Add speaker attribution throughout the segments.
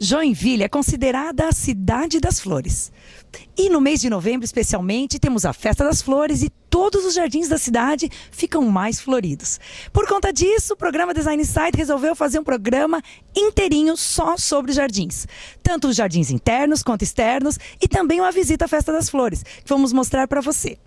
Speaker 1: Joinville é considerada a cidade das flores. E no mês de novembro, especialmente, temos a Festa das Flores e todos os jardins da cidade ficam mais floridos. Por conta disso, o programa Design Insight resolveu fazer um programa inteirinho só sobre jardins. Tanto os jardins internos quanto externos e também uma visita à Festa das Flores, que vamos mostrar para você.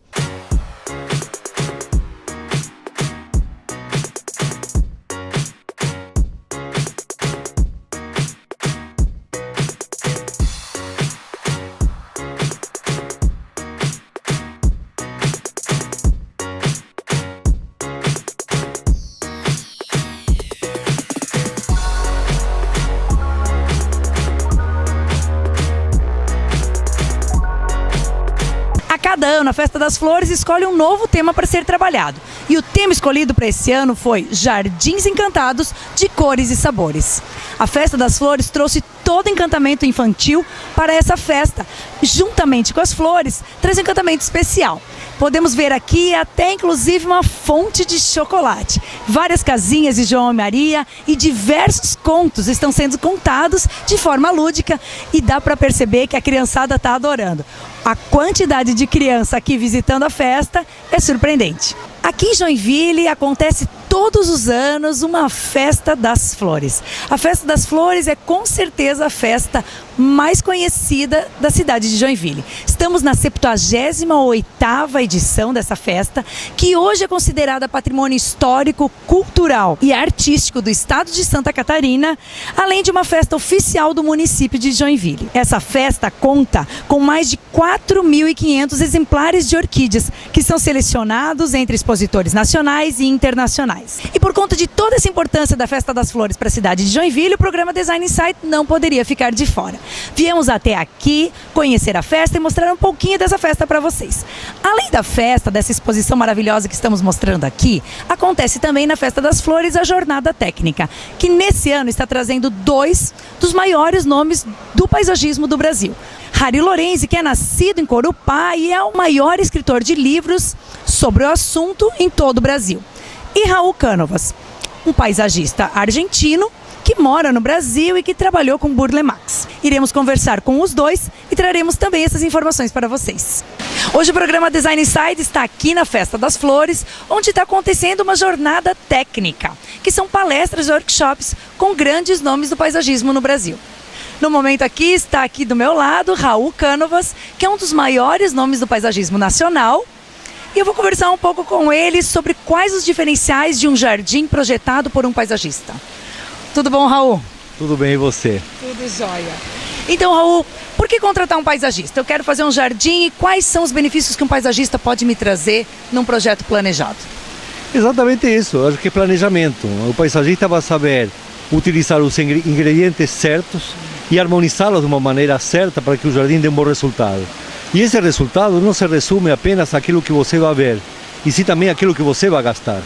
Speaker 1: Cada ano, a Festa das Flores escolhe um novo tema para ser trabalhado. E o tema escolhido para esse ano foi Jardins Encantados de Cores e Sabores. A Festa das Flores trouxe todo o encantamento infantil para essa festa. Juntamente com as flores, traz um encantamento especial. Podemos ver aqui até inclusive uma fonte de chocolate. Várias casinhas de João e Maria e diversos contos estão sendo contados de forma lúdica e dá para perceber que a criançada está adorando. A quantidade de criança aqui visitando a festa é surpreendente. Aqui em Joinville acontece todos os anos uma Festa das Flores. A Festa das Flores é com certeza a festa mais conhecida da cidade de Joinville. Estamos na 78ª edição dessa festa, que hoje é considerada patrimônio histórico, cultural e artístico do estado de Santa Catarina, além de uma festa oficial do município de Joinville. Essa festa conta com mais de 4.500 exemplares de orquídeas, que são selecionados entre expositores nacionais e internacionais. E por conta de toda essa importância da Festa das Flores para a cidade de Joinville, o programa Design Insight não poderia ficar de fora. Viemos até aqui conhecer a festa e mostrar um pouquinho dessa festa para vocês. Além da festa, dessa exposição maravilhosa que estamos mostrando aqui, acontece também na Festa das Flores a Jornada Técnica, que nesse ano está trazendo dois dos maiores nomes do paisagismo do Brasil. Harry Lorenzi, que é nascido em Corupá e é o maior escritor de livros sobre o assunto em todo o Brasil. E Raul Cánovas, um paisagista argentino que mora no Brasil e que trabalhou com Burle Marx. Iremos conversar com os dois e traremos também essas informações para vocês. Hoje o programa Design Insight está aqui na Festa das Flores, onde está acontecendo uma jornada técnica, que são palestras e workshops com grandes nomes do paisagismo no Brasil. No momento aqui, está aqui do meu lado Raul Cánovas, que é um dos maiores nomes do paisagismo nacional. E eu vou conversar um pouco com ele sobre quais os diferenciais de um jardim projetado por um paisagista. Tudo bom, Raul?
Speaker 2: Tudo bem, e você?
Speaker 1: Tudo jóia. Então, Raul, por que contratar um paisagista? Eu quero fazer um jardim e quais são os benefícios que um paisagista pode me trazer num projeto planejado?
Speaker 2: Exatamente isso, acho que é planejamento. O paisagista vai saber utilizar os ingredientes certos e harmonizá-los de uma maneira certa para que o jardim dê um bom resultado. E esse resultado não se resume apenas àquilo que você vai ver, e sim também àquilo que você vai gastar.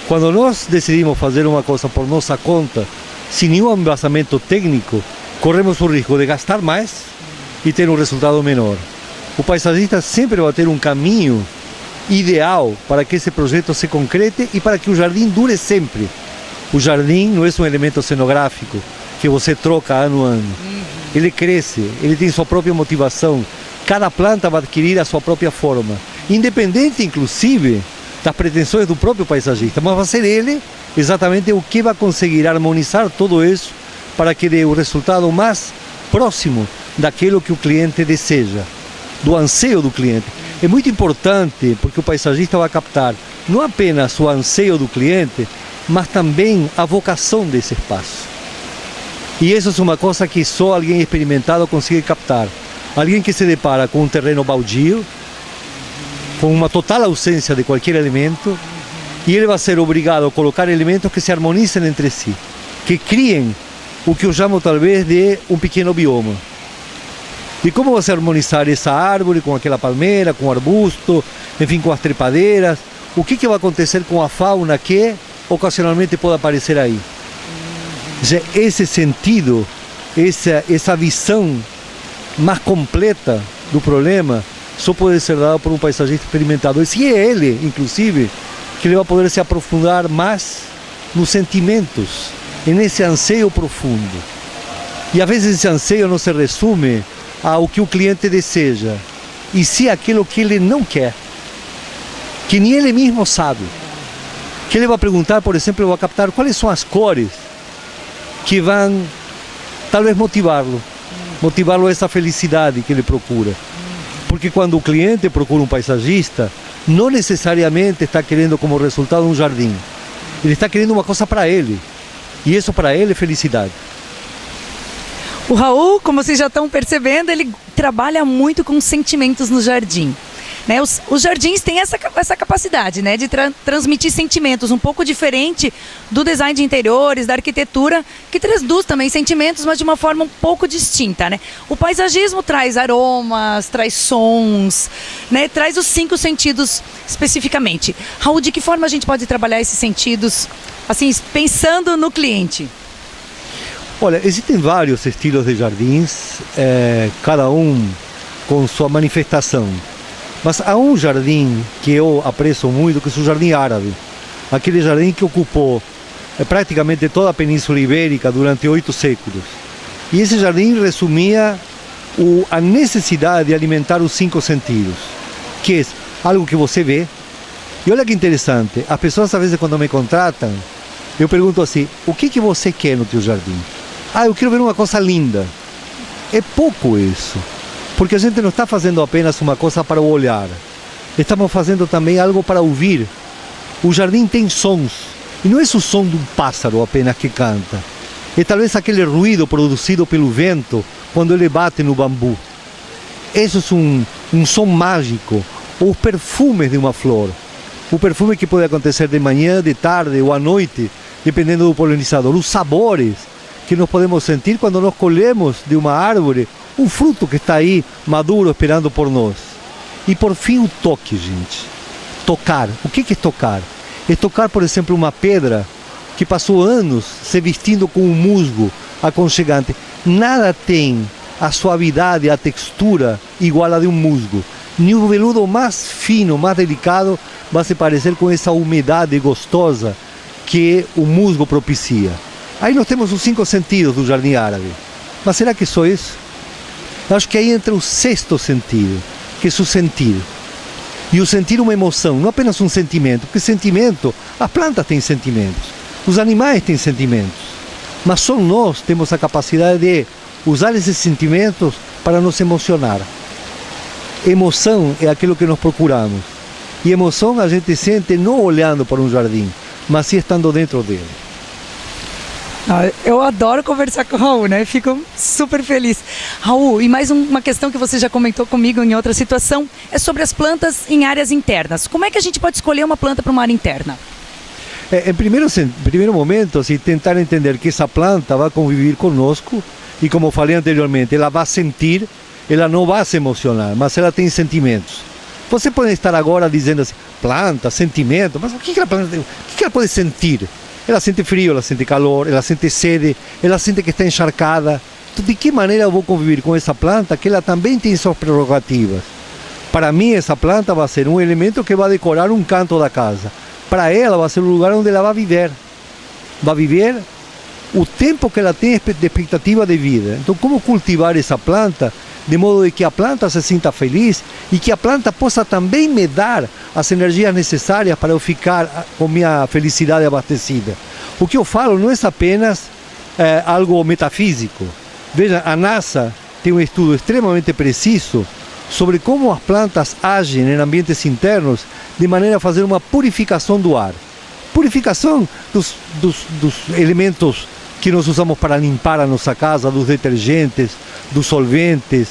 Speaker 2: Quando nós decidimos fazer uma coisa por nossa conta, sem nenhum embasamento técnico, corremos o risco de gastar mais e ter um resultado menor. O paisagista sempre vai ter um caminho ideal para que esse projeto se concrete e para que o jardim dure sempre. O jardim não é um elemento cenográfico que você troca ano a ano. Ele cresce, ele tem sua própria motivação. Cada planta vai adquirir a sua própria forma, independente, inclusive, das pretensões do próprio paisagista, mas vai ser ele exatamente o que vai conseguir harmonizar tudo isso para que dê o resultado mais próximo daquilo que o cliente deseja, do anseio do cliente. É muito importante porque o paisagista vai captar não apenas o anseio do cliente, mas também a vocação desse espaço. E isso é uma coisa que só alguém experimentado consegue captar. Alguém que se depara com um terreno baldio, com uma total ausência de qualquer elemento, e ele vai ser obrigado a colocar elementos que se harmonizem entre si, que criem o que eu chamo talvez de um pequeno bioma. E como você harmonizar essa árvore com aquela palmeira, com o arbusto, enfim, com as trepadeiras? O que vai acontecer com a fauna que ocasionalmente pode aparecer aí? Esse sentido, essa visão mais completa do problema só pode ser dado por um paisagista experimentado. E se é ele, inclusive, que ele vai poder se aprofundar mais nos sentimentos, e nesse anseio profundo. E às vezes esse anseio não se resume ao que o cliente deseja, e sim aquilo que ele não quer, que nem ele mesmo sabe. Que ele vai perguntar, por exemplo, vai captar quais são as cores que vão talvez motivá-lo a essa felicidade que ele procura. Porque quando o cliente procura um paisagista, não necessariamente está querendo como resultado um jardim. Ele está querendo uma coisa para ele. E isso para ele é felicidade.
Speaker 1: O Raul, como vocês já estão percebendo, ele trabalha muito com sentimentos no jardim. Né? Os jardins têm essa capacidade, né, de transmitir sentimentos um pouco diferente do design de interiores, da arquitetura, que traduz também sentimentos, mas de uma forma um pouco distinta. Né? O paisagismo traz aromas, traz sons, né, traz os 5 sentidos especificamente. Raul, de que forma a gente pode trabalhar esses sentidos, assim, pensando no cliente?
Speaker 2: Olha, existem vários estilos de jardins, cada um com sua manifestação. Mas há um jardim que eu aprecio muito, que é o jardim árabe. Aquele jardim que ocupou praticamente toda a Península Ibérica durante 8 séculos. E esse jardim resumia a necessidade de alimentar os 5 sentidos, que é algo que você vê. E olha que interessante, as pessoas às vezes quando me contratam, eu pergunto assim, o que você quer no teu jardim? Eu quero ver uma coisa linda. É pouco isso. Porque a gente não está fazendo apenas uma coisa para o olhar, estamos fazendo também algo para ouvir. O jardim tem sons, e não é o som de um pássaro apenas que canta, é talvez aquele ruído produzido pelo vento quando ele bate no bambu. Isso é um som mágico, ou os perfumes de uma flor, o perfume que pode acontecer de manhã, de tarde ou à noite, dependendo do polinizador, os sabores que nós podemos sentir quando nós colhemos de uma árvore um fruto que está aí, maduro, esperando por nós. E por fim o toque, gente. Tocar. O que é tocar? É tocar, por exemplo, uma pedra que passou anos se vestindo com um musgo aconchegante. Nada tem a suavidade, a textura igual a de um musgo. Nem o veludo mais fino, mais delicado, vai se parecer com essa umidade gostosa que o musgo propicia. Aí nós temos os 5 sentidos do jardim árabe. Mas será que só isso? Acho que aí entra o 6º sentido, que é o sentir. E o sentir uma emoção, não apenas um sentimento, porque sentimento, as plantas têm sentimentos, os animais têm sentimentos, mas só nós temos a capacidade de usar esses sentimentos para nos emocionar. Emoção é aquilo que nós procuramos, e emoção a gente sente não olhando para um jardim, mas sim estando dentro dele.
Speaker 1: Eu adoro conversar com o Raul, né? Fico super feliz. Raul, e mais uma questão que você já comentou comigo em outra situação, é sobre as plantas em áreas internas. Como é que a gente pode escolher uma planta para uma área interna?
Speaker 2: Em primeiro momento, assim, tentar entender que essa planta vai conviver conosco e, como falei anteriormente, ela vai sentir, ela não vai se emocionar, mas ela tem sentimentos. Você pode estar agora dizendo assim, planta, sentimento, mas o que ela pode sentir? Ela sente frio, ela sente calor, ela sente sede, ela sente que está encharcada. Então, de que maneira eu vou conviver com essa planta que ela também tem suas prerrogativas? Para mim, essa planta vai ser um elemento que vai decorar um canto da casa. Para ela, vai ser o lugar onde ela vai viver. Vai viver o tempo que ela tem de expectativa de vida. Então, como cultivar essa planta de modo de que a planta se sinta feliz e que a planta possa também me dar as energias necessárias para eu ficar com minha felicidade abastecida. O que eu falo não é apenas algo metafísico. Veja, a NASA tem um estudo extremamente preciso sobre como as plantas agem em ambientes internos de maneira a fazer uma purificação do ar. Purificação dos elementos que nós usamos para limpar a nossa casa, dos detergentes, dos solventes,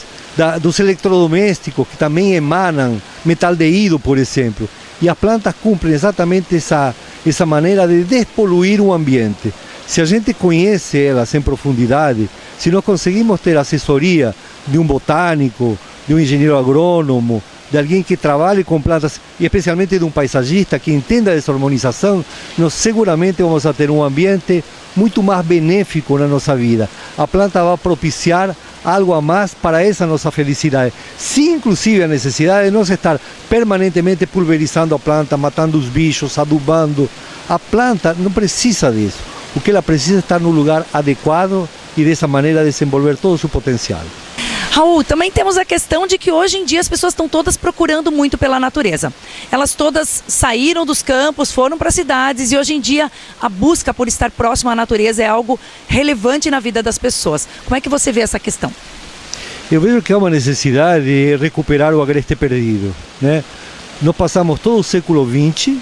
Speaker 2: dos eletrodomésticos que também emanam metaldeído, por exemplo. E as plantas cumprem exatamente essa maneira de despoluir o ambiente. Se a gente conhece elas em profundidade, se nós conseguimos ter assessoria de um botânico, de um engenheiro agrônomo, de alguém que trabalhe com plantas, e especialmente de um paisagista que entenda essa harmonização, nós seguramente vamos a ter um ambiente muito mais benéfico na nossa vida. A planta vai propiciar algo a mais para essa nossa felicidade, sem inclusive a necessidade de nós estar permanentemente pulverizando a planta, matando os bichos, adubando. A planta não precisa disso. O que ela precisa é estar no lugar adequado, e dessa maneira desenvolver todo o seu potencial.
Speaker 1: Raul, também temos a questão de que hoje em dia as pessoas estão todas procurando muito pela natureza. Elas todas saíram dos campos, foram para as cidades e hoje em dia a busca por estar próximo à natureza é algo relevante na vida das pessoas. Como é que você vê essa questão?
Speaker 2: Eu vejo que há uma necessidade de recuperar o agreste perdido, né? Nós passamos todo o século XX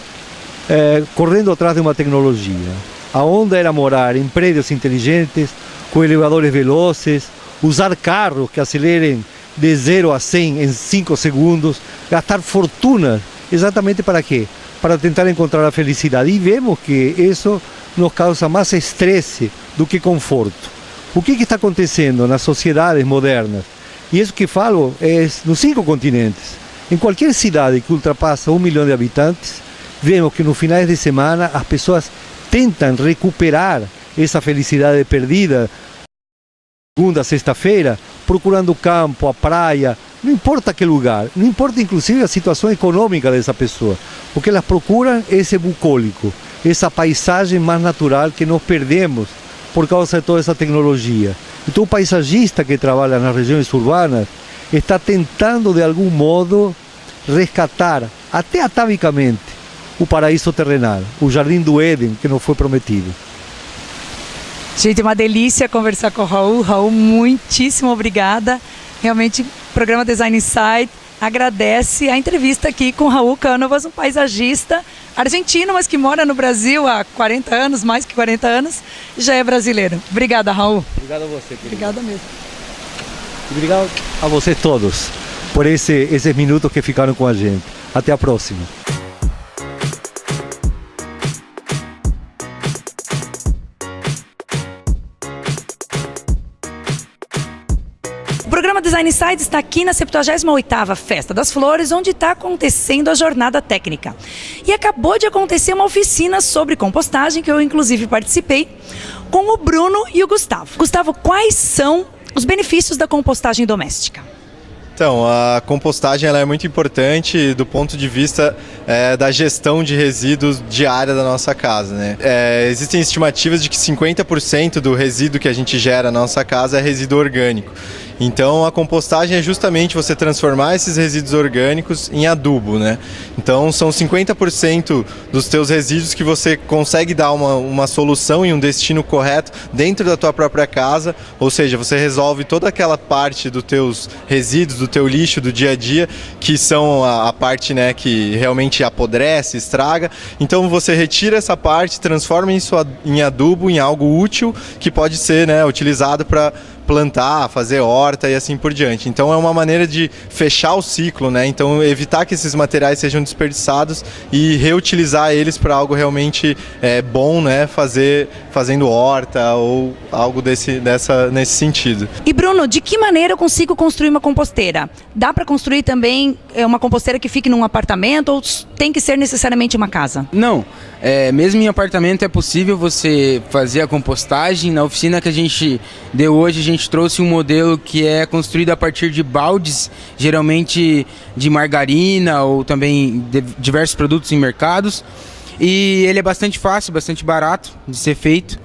Speaker 2: correndo atrás de uma tecnologia. A onda era morar em prédios inteligentes, com elevadores velozes, usar carros que acelerem de 0 a 100 em 5 segundos, gastar fortuna, exatamente para quê? Para tentar encontrar a felicidade. E vemos que isso nos causa mais estresse do que conforto. O que está acontecendo nas sociedades modernas? E isso que falo é nos 5 continentes. Em qualquer cidade que ultrapassa 1 milhão de habitantes, vemos que nos finais de semana as pessoas tentam recuperar essa felicidade perdida, segunda, sexta-feira, procurando o campo, a praia, não importa que lugar, não importa inclusive a situação econômica dessa pessoa, o que elas procuram é esse bucólico, essa paisagem mais natural que nós perdemos por causa de toda essa tecnologia. Então o paisagista que trabalha nas regiões urbanas está tentando de algum modo resgatar, até atavicamente, o paraíso terrenal, o jardim do Éden que nos foi prometido.
Speaker 1: Gente, é uma delícia conversar com o Raul. Raul, muitíssimo obrigada. Realmente, o programa Design Insight agradece a entrevista aqui com Raul Cánovas, um paisagista argentino, mas que mora no Brasil há 40 anos, mais que 40 anos, e já é brasileiro. Obrigada, Raul.
Speaker 2: Obrigado a você, querido.
Speaker 1: Obrigada mesmo.
Speaker 2: Obrigado a vocês todos por esses minutos que ficaram com a gente. Até a próxima.
Speaker 1: O programa Design Insights está aqui na 78ª Festa das Flores, onde está acontecendo a jornada técnica. E acabou de acontecer uma oficina sobre compostagem, que eu inclusive participei, com o Bruno e o Gustavo. Gustavo, quais são os benefícios da compostagem doméstica?
Speaker 3: Então, a compostagem ela é muito importante do ponto de vista da gestão de resíduos diária da nossa casa, né? Existem estimativas de que 50% do resíduo que a gente gera na nossa casa é resíduo orgânico. Então a compostagem é justamente você transformar esses resíduos orgânicos em adubo, né? Então são 50% dos teus resíduos que você consegue dar uma solução e um destino correto dentro da tua própria casa, ou seja, você resolve toda aquela parte dos teus resíduos, do teu lixo do dia a dia, que são a parte, né, que realmente apodrece, estraga. Então você retira essa parte, transforma isso em adubo, em algo útil que pode ser, né, utilizado para plantar, fazer horta e assim por diante. Então é uma maneira de fechar o ciclo, né? Então evitar que esses materiais sejam desperdiçados e reutilizar eles para algo realmente bom, né? Fazendo horta ou algo nesse sentido.
Speaker 1: E Bruno, de que maneira eu consigo construir uma composteira? Dá para construir também uma composteira que fique num apartamento ou tem que ser necessariamente uma casa?
Speaker 4: Não, mesmo em apartamento é possível você fazer a compostagem. Na oficina que a gente deu hoje, a gente trouxe um modelo que é construído a partir de baldes, geralmente de margarina ou também de diversos produtos em mercados. E ele é bastante fácil, bastante barato de ser feito.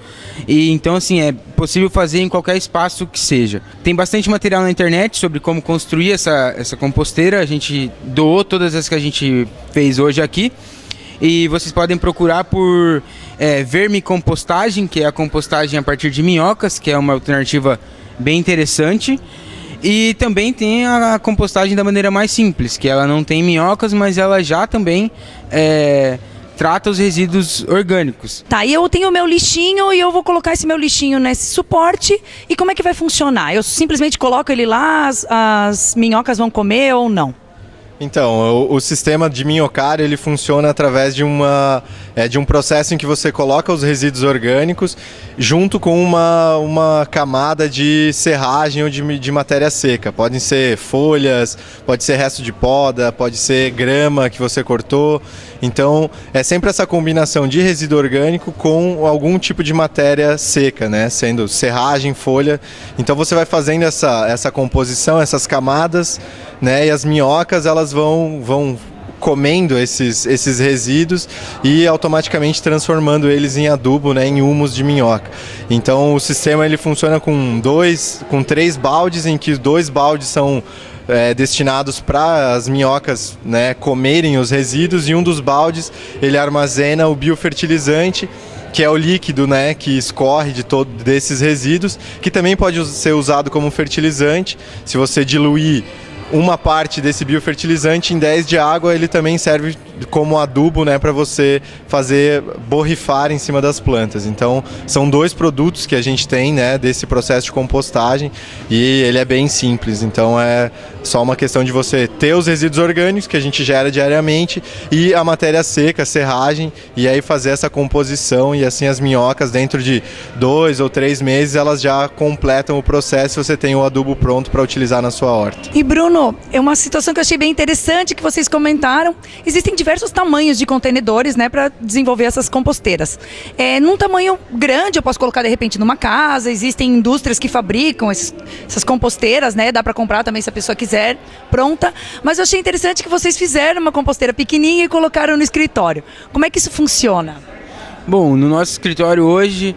Speaker 4: E então, assim, é possível fazer em qualquer espaço que seja. Tem bastante material na internet sobre como construir essa composteira. A gente doou todas as que a gente fez hoje aqui. E vocês podem procurar por vermicompostagem, que é a compostagem a partir de minhocas, que é uma alternativa bem interessante. E também tem a compostagem da maneira mais simples, que ela não tem minhocas, mas ela já também trata os resíduos orgânicos.
Speaker 1: Tá, e eu tenho o meu lixinho e eu vou colocar esse meu lixinho nesse suporte. E como é que vai funcionar? Eu simplesmente coloco ele lá, as minhocas vão comer ou não?
Speaker 3: Então, o sistema de minhocário ele funciona através de um processo em que você coloca os resíduos orgânicos junto com uma camada de serragem ou de matéria seca. Podem ser folhas, pode ser resto de poda, pode ser grama que você cortou. Então, é sempre essa combinação de resíduo orgânico com algum tipo de matéria seca, né? Sendo serragem, folha. Então, você vai fazendo essa composição, essas camadas, né? E as minhocas, elas vão comendo esses resíduos e automaticamente transformando eles em adubo, né, em humus de minhoca. Então o sistema ele funciona com 3 baldes, em que 2 baldes são destinados para as minhocas, né, comerem os resíduos, e um dos baldes ele armazena o biofertilizante, que é o líquido, né, que escorre de todos desses resíduos, que também pode ser usado como fertilizante. Se você diluir uma parte desse biofertilizante em 10 de água, ele também serve como adubo, né, para você fazer borrifar em cima das plantas. Então, são 2 produtos que a gente tem, né, desse processo de compostagem, e ele é bem simples. Então, é só uma questão de você ter os resíduos orgânicos que a gente gera diariamente e a matéria seca, a serragem, e aí fazer essa composição, e assim as minhocas, dentro de 2 ou 3 meses, elas já completam o processo e você tem o adubo pronto para utilizar na sua horta.
Speaker 1: E Bruno, é uma situação que eu achei bem interessante que vocês comentaram. Existem diversos tamanhos de contenedores, né, para desenvolver essas composteiras. Num tamanho grande, eu posso colocar de repente numa casa. Existem indústrias que fabricam essas composteiras, né? Dá para comprar também se a pessoa quiser, pronta. Mas eu achei interessante que vocês fizeram uma composteira pequenininha e colocaram no escritório. Como é que isso funciona?
Speaker 4: Bom, no nosso escritório hoje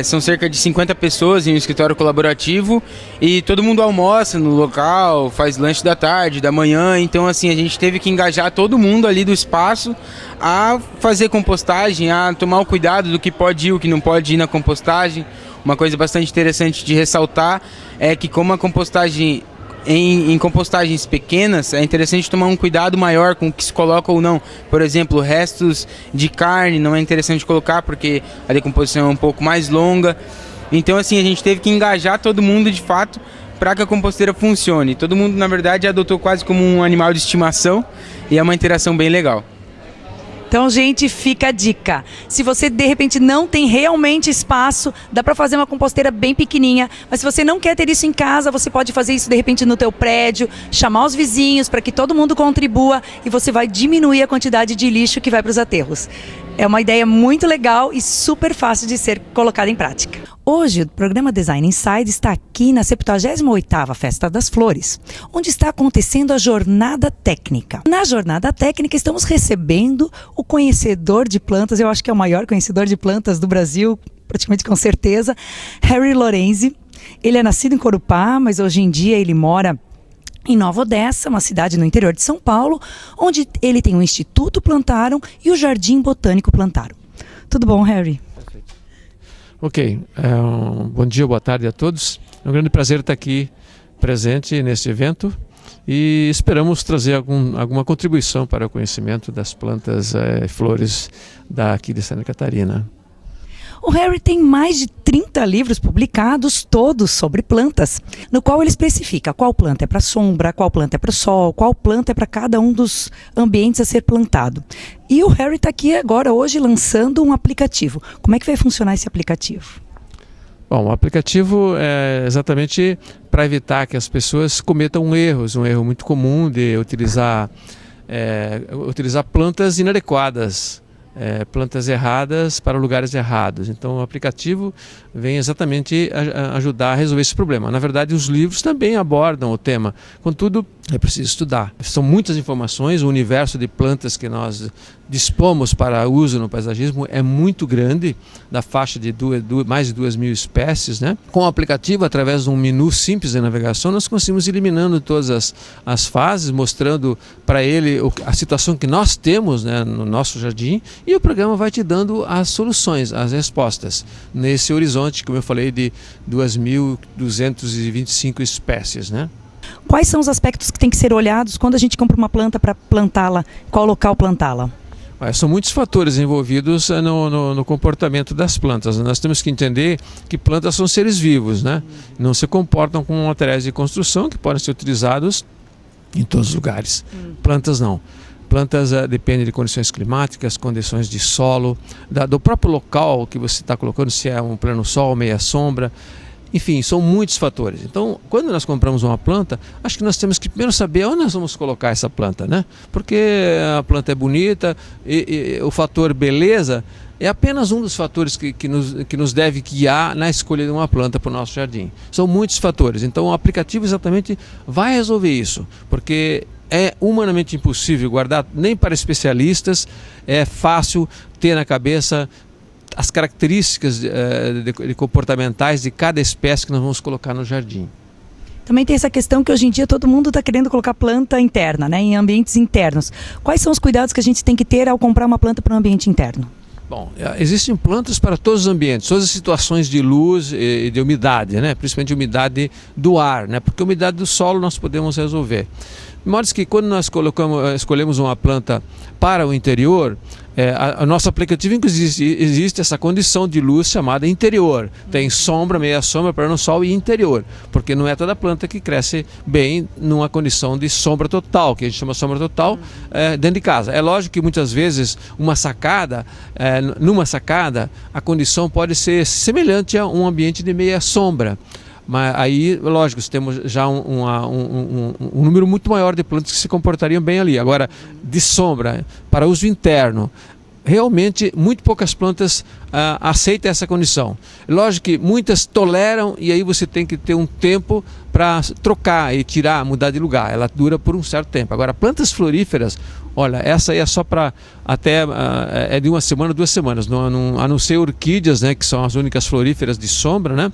Speaker 4: são cerca de 50 pessoas em um escritório colaborativo, e todo mundo almoça no local, faz lanche da tarde, da manhã. Então assim, a gente teve que engajar todo mundo ali do espaço a fazer compostagem, a tomar o cuidado do que pode ir, o que não pode ir na compostagem. Uma coisa bastante interessante de ressaltar é que, como a compostagem em compostagens pequenas, é interessante tomar um cuidado maior com o que se coloca ou não. Por exemplo, restos de carne não é interessante colocar, porque a decomposição é um pouco mais longa. Então assim, a gente teve que engajar todo mundo de fato para que a composteira funcione. Todo mundo, na verdade, adotou quase como um animal de estimação, e é uma interação bem legal.
Speaker 1: Então, gente, fica a dica. Se você, de repente, não tem realmente espaço, dá para fazer uma composteira bem pequenininha. Mas se você não quer ter isso em casa, você pode fazer isso, de repente, no teu prédio, chamar os vizinhos para que todo mundo contribua, e você vai diminuir a quantidade de lixo que vai para os aterros. É uma ideia muito legal e super fácil de ser colocada em prática. Hoje, o programa Design Inside está aqui na 78ª Festa das Flores, onde está acontecendo a Jornada Técnica. Na Jornada Técnica, estamos recebendo o conhecedor de plantas, eu acho que é o maior conhecedor de plantas do Brasil, praticamente com certeza, Harry Lorenzi. Ele é nascido em Corupá, mas hoje em dia ele mora em Nova Odessa, uma cidade no interior de São Paulo, onde ele tem o Instituto Plantarum e o Jardim Botânico Plantarum. Tudo bom, Harry?
Speaker 5: Ok, bom dia, boa tarde a todos. É um grande prazer estar aqui presente neste evento, e esperamos trazer alguma contribuição para o conhecimento das plantas e flores daqui de Santa Catarina.
Speaker 1: O Harry tem mais de 30 livros publicados, todos sobre plantas, no qual ele especifica qual planta é para sombra, qual planta é para o sol, qual planta é para cada um dos ambientes a ser plantado. E o Harry está aqui agora, hoje, lançando um aplicativo. Como é que vai funcionar esse aplicativo?
Speaker 5: Bom, o aplicativo é exatamente para evitar que as pessoas cometam erros, um erro muito comum de utilizar plantas inadequadas, plantas erradas para lugares errados. Então o aplicativo vem exatamente ajudar a resolver esse problema. Na verdade, os livros também abordam o tema, contudo é preciso estudar. São muitas informações, o universo de plantas que nós dispomos para uso no paisagismo é muito grande, da faixa de mais de 2.000 espécies, né? Com o aplicativo, através de um menu simples de navegação, nós conseguimos ir eliminando todas as fases, mostrando para ele a situação que nós temos, né, no nosso jardim, e o programa vai te dando as soluções, as respostas, nesse horizonte, como eu falei, de 2.225 espécies, né?
Speaker 1: Quais são os aspectos que têm que ser olhados quando a gente compra uma planta para plantá-la? Qual local plantá-la?
Speaker 5: São muitos fatores envolvidos no comportamento das plantas. Nós temos que entender que plantas são seres vivos, né? Não se comportam como materiais de construção que podem ser utilizados em todos os lugares. Plantas não. Plantas dependem de condições climáticas, condições de solo, do próprio local que você está colocando, se é um pleno sol, meia sombra. Enfim, são muitos fatores. Então, quando nós compramos uma planta, acho que nós temos que primeiro saber onde nós vamos colocar essa planta, né? Porque a planta é bonita e o fator beleza é apenas um dos fatores que nos deve guiar na escolha de uma planta para o nosso jardim. São muitos fatores. Então, o aplicativo exatamente vai resolver isso, porque é humanamente impossível guardar, nem para especialistas. É fácil ter na cabeça as características de comportamentais de cada espécie que nós vamos colocar no jardim.
Speaker 1: Também tem essa questão que hoje em dia todo mundo está querendo colocar planta interna, né, em ambientes internos. Quais são os cuidados que a gente tem que ter ao comprar uma planta para um ambiente interno?
Speaker 5: Bom, existem plantas para todos os ambientes, todas as situações de luz e de umidade, né? Principalmente umidade do ar, né? Porque a umidade do solo nós podemos resolver. De modo que quando nós escolhemos uma planta para o interior, a nosso aplicativo inclusive existe essa condição de luz chamada interior. Tem sombra, meia sombra, plano sol e interior, porque não é toda planta que cresce bem numa condição de sombra total, que a gente chama sombra total, dentro de casa. É lógico que muitas vezes numa sacada a condição pode ser semelhante a um ambiente de meia sombra. Mas aí, lógico, temos já um número muito maior de plantas que se comportariam bem ali. Agora, de sombra, para uso interno, realmente muito poucas plantas aceitam essa condição. Lógico que muitas toleram e aí você tem que ter um tempo para trocar e tirar, mudar de lugar. Ela dura por um certo tempo. Agora, plantas floríferas, olha, essa aí é só para até é de 1 semana, 2 semanas. A não ser orquídeas, né, que são as únicas floríferas de sombra, né?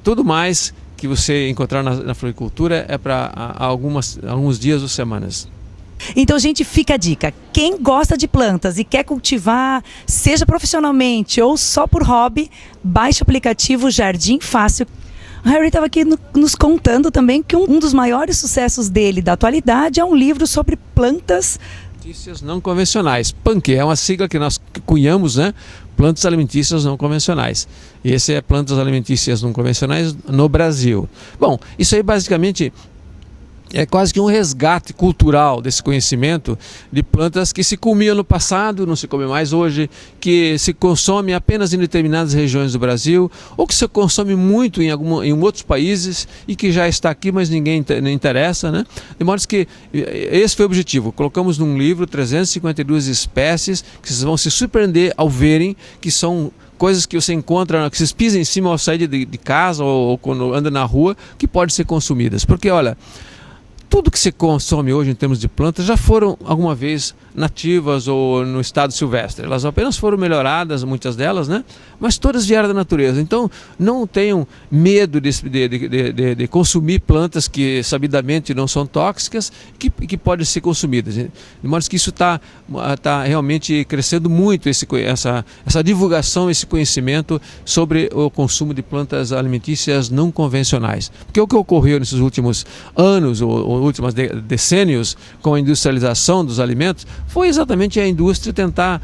Speaker 5: Tudo mais que você encontrar na floricultura é para alguns dias ou semanas.
Speaker 1: Então, gente, fica a dica. Quem gosta de plantas e quer cultivar, seja profissionalmente ou só por hobby, baixe o aplicativo Jardim Fácil. O Harry estava aqui nos contando também que um dos maiores sucessos dele da atualidade é um livro sobre plantas
Speaker 5: alimentícias não convencionais. PANC é uma sigla que nós cunhamos, né? Plantas alimentícias não convencionais. Esse é plantas alimentícias não convencionais no Brasil. Bom, isso aí basicamente é quase que um resgate cultural desse conhecimento de plantas que se comiam no passado, não se come mais hoje, que se consome apenas em determinadas regiões do Brasil, ou que se consome muito em outros países e que já está aqui, mas ninguém interessa, né? De modo que esse foi o objetivo. Colocamos num livro 352 espécies que vocês vão se surpreender ao verem que são coisas que você encontra, que vocês pisam em cima ao sair de casa ou quando anda na rua, que podem ser consumidas. Porque, olha, tudo que se consome hoje em termos de plantas já foram alguma vez nativas ou no estado silvestre. Elas apenas foram melhoradas, muitas delas, né? Mas todas vieram da natureza. Então não tenham medo de consumir plantas que sabidamente não são tóxicas, que podem ser consumidas. De modo que isso está realmente crescendo muito, essa divulgação, esse conhecimento sobre o consumo de plantas alimentícias não convencionais. Porque o que ocorreu nesses últimos anos ou últimos decênios com a industrialização dos alimentos foi exatamente a indústria tentar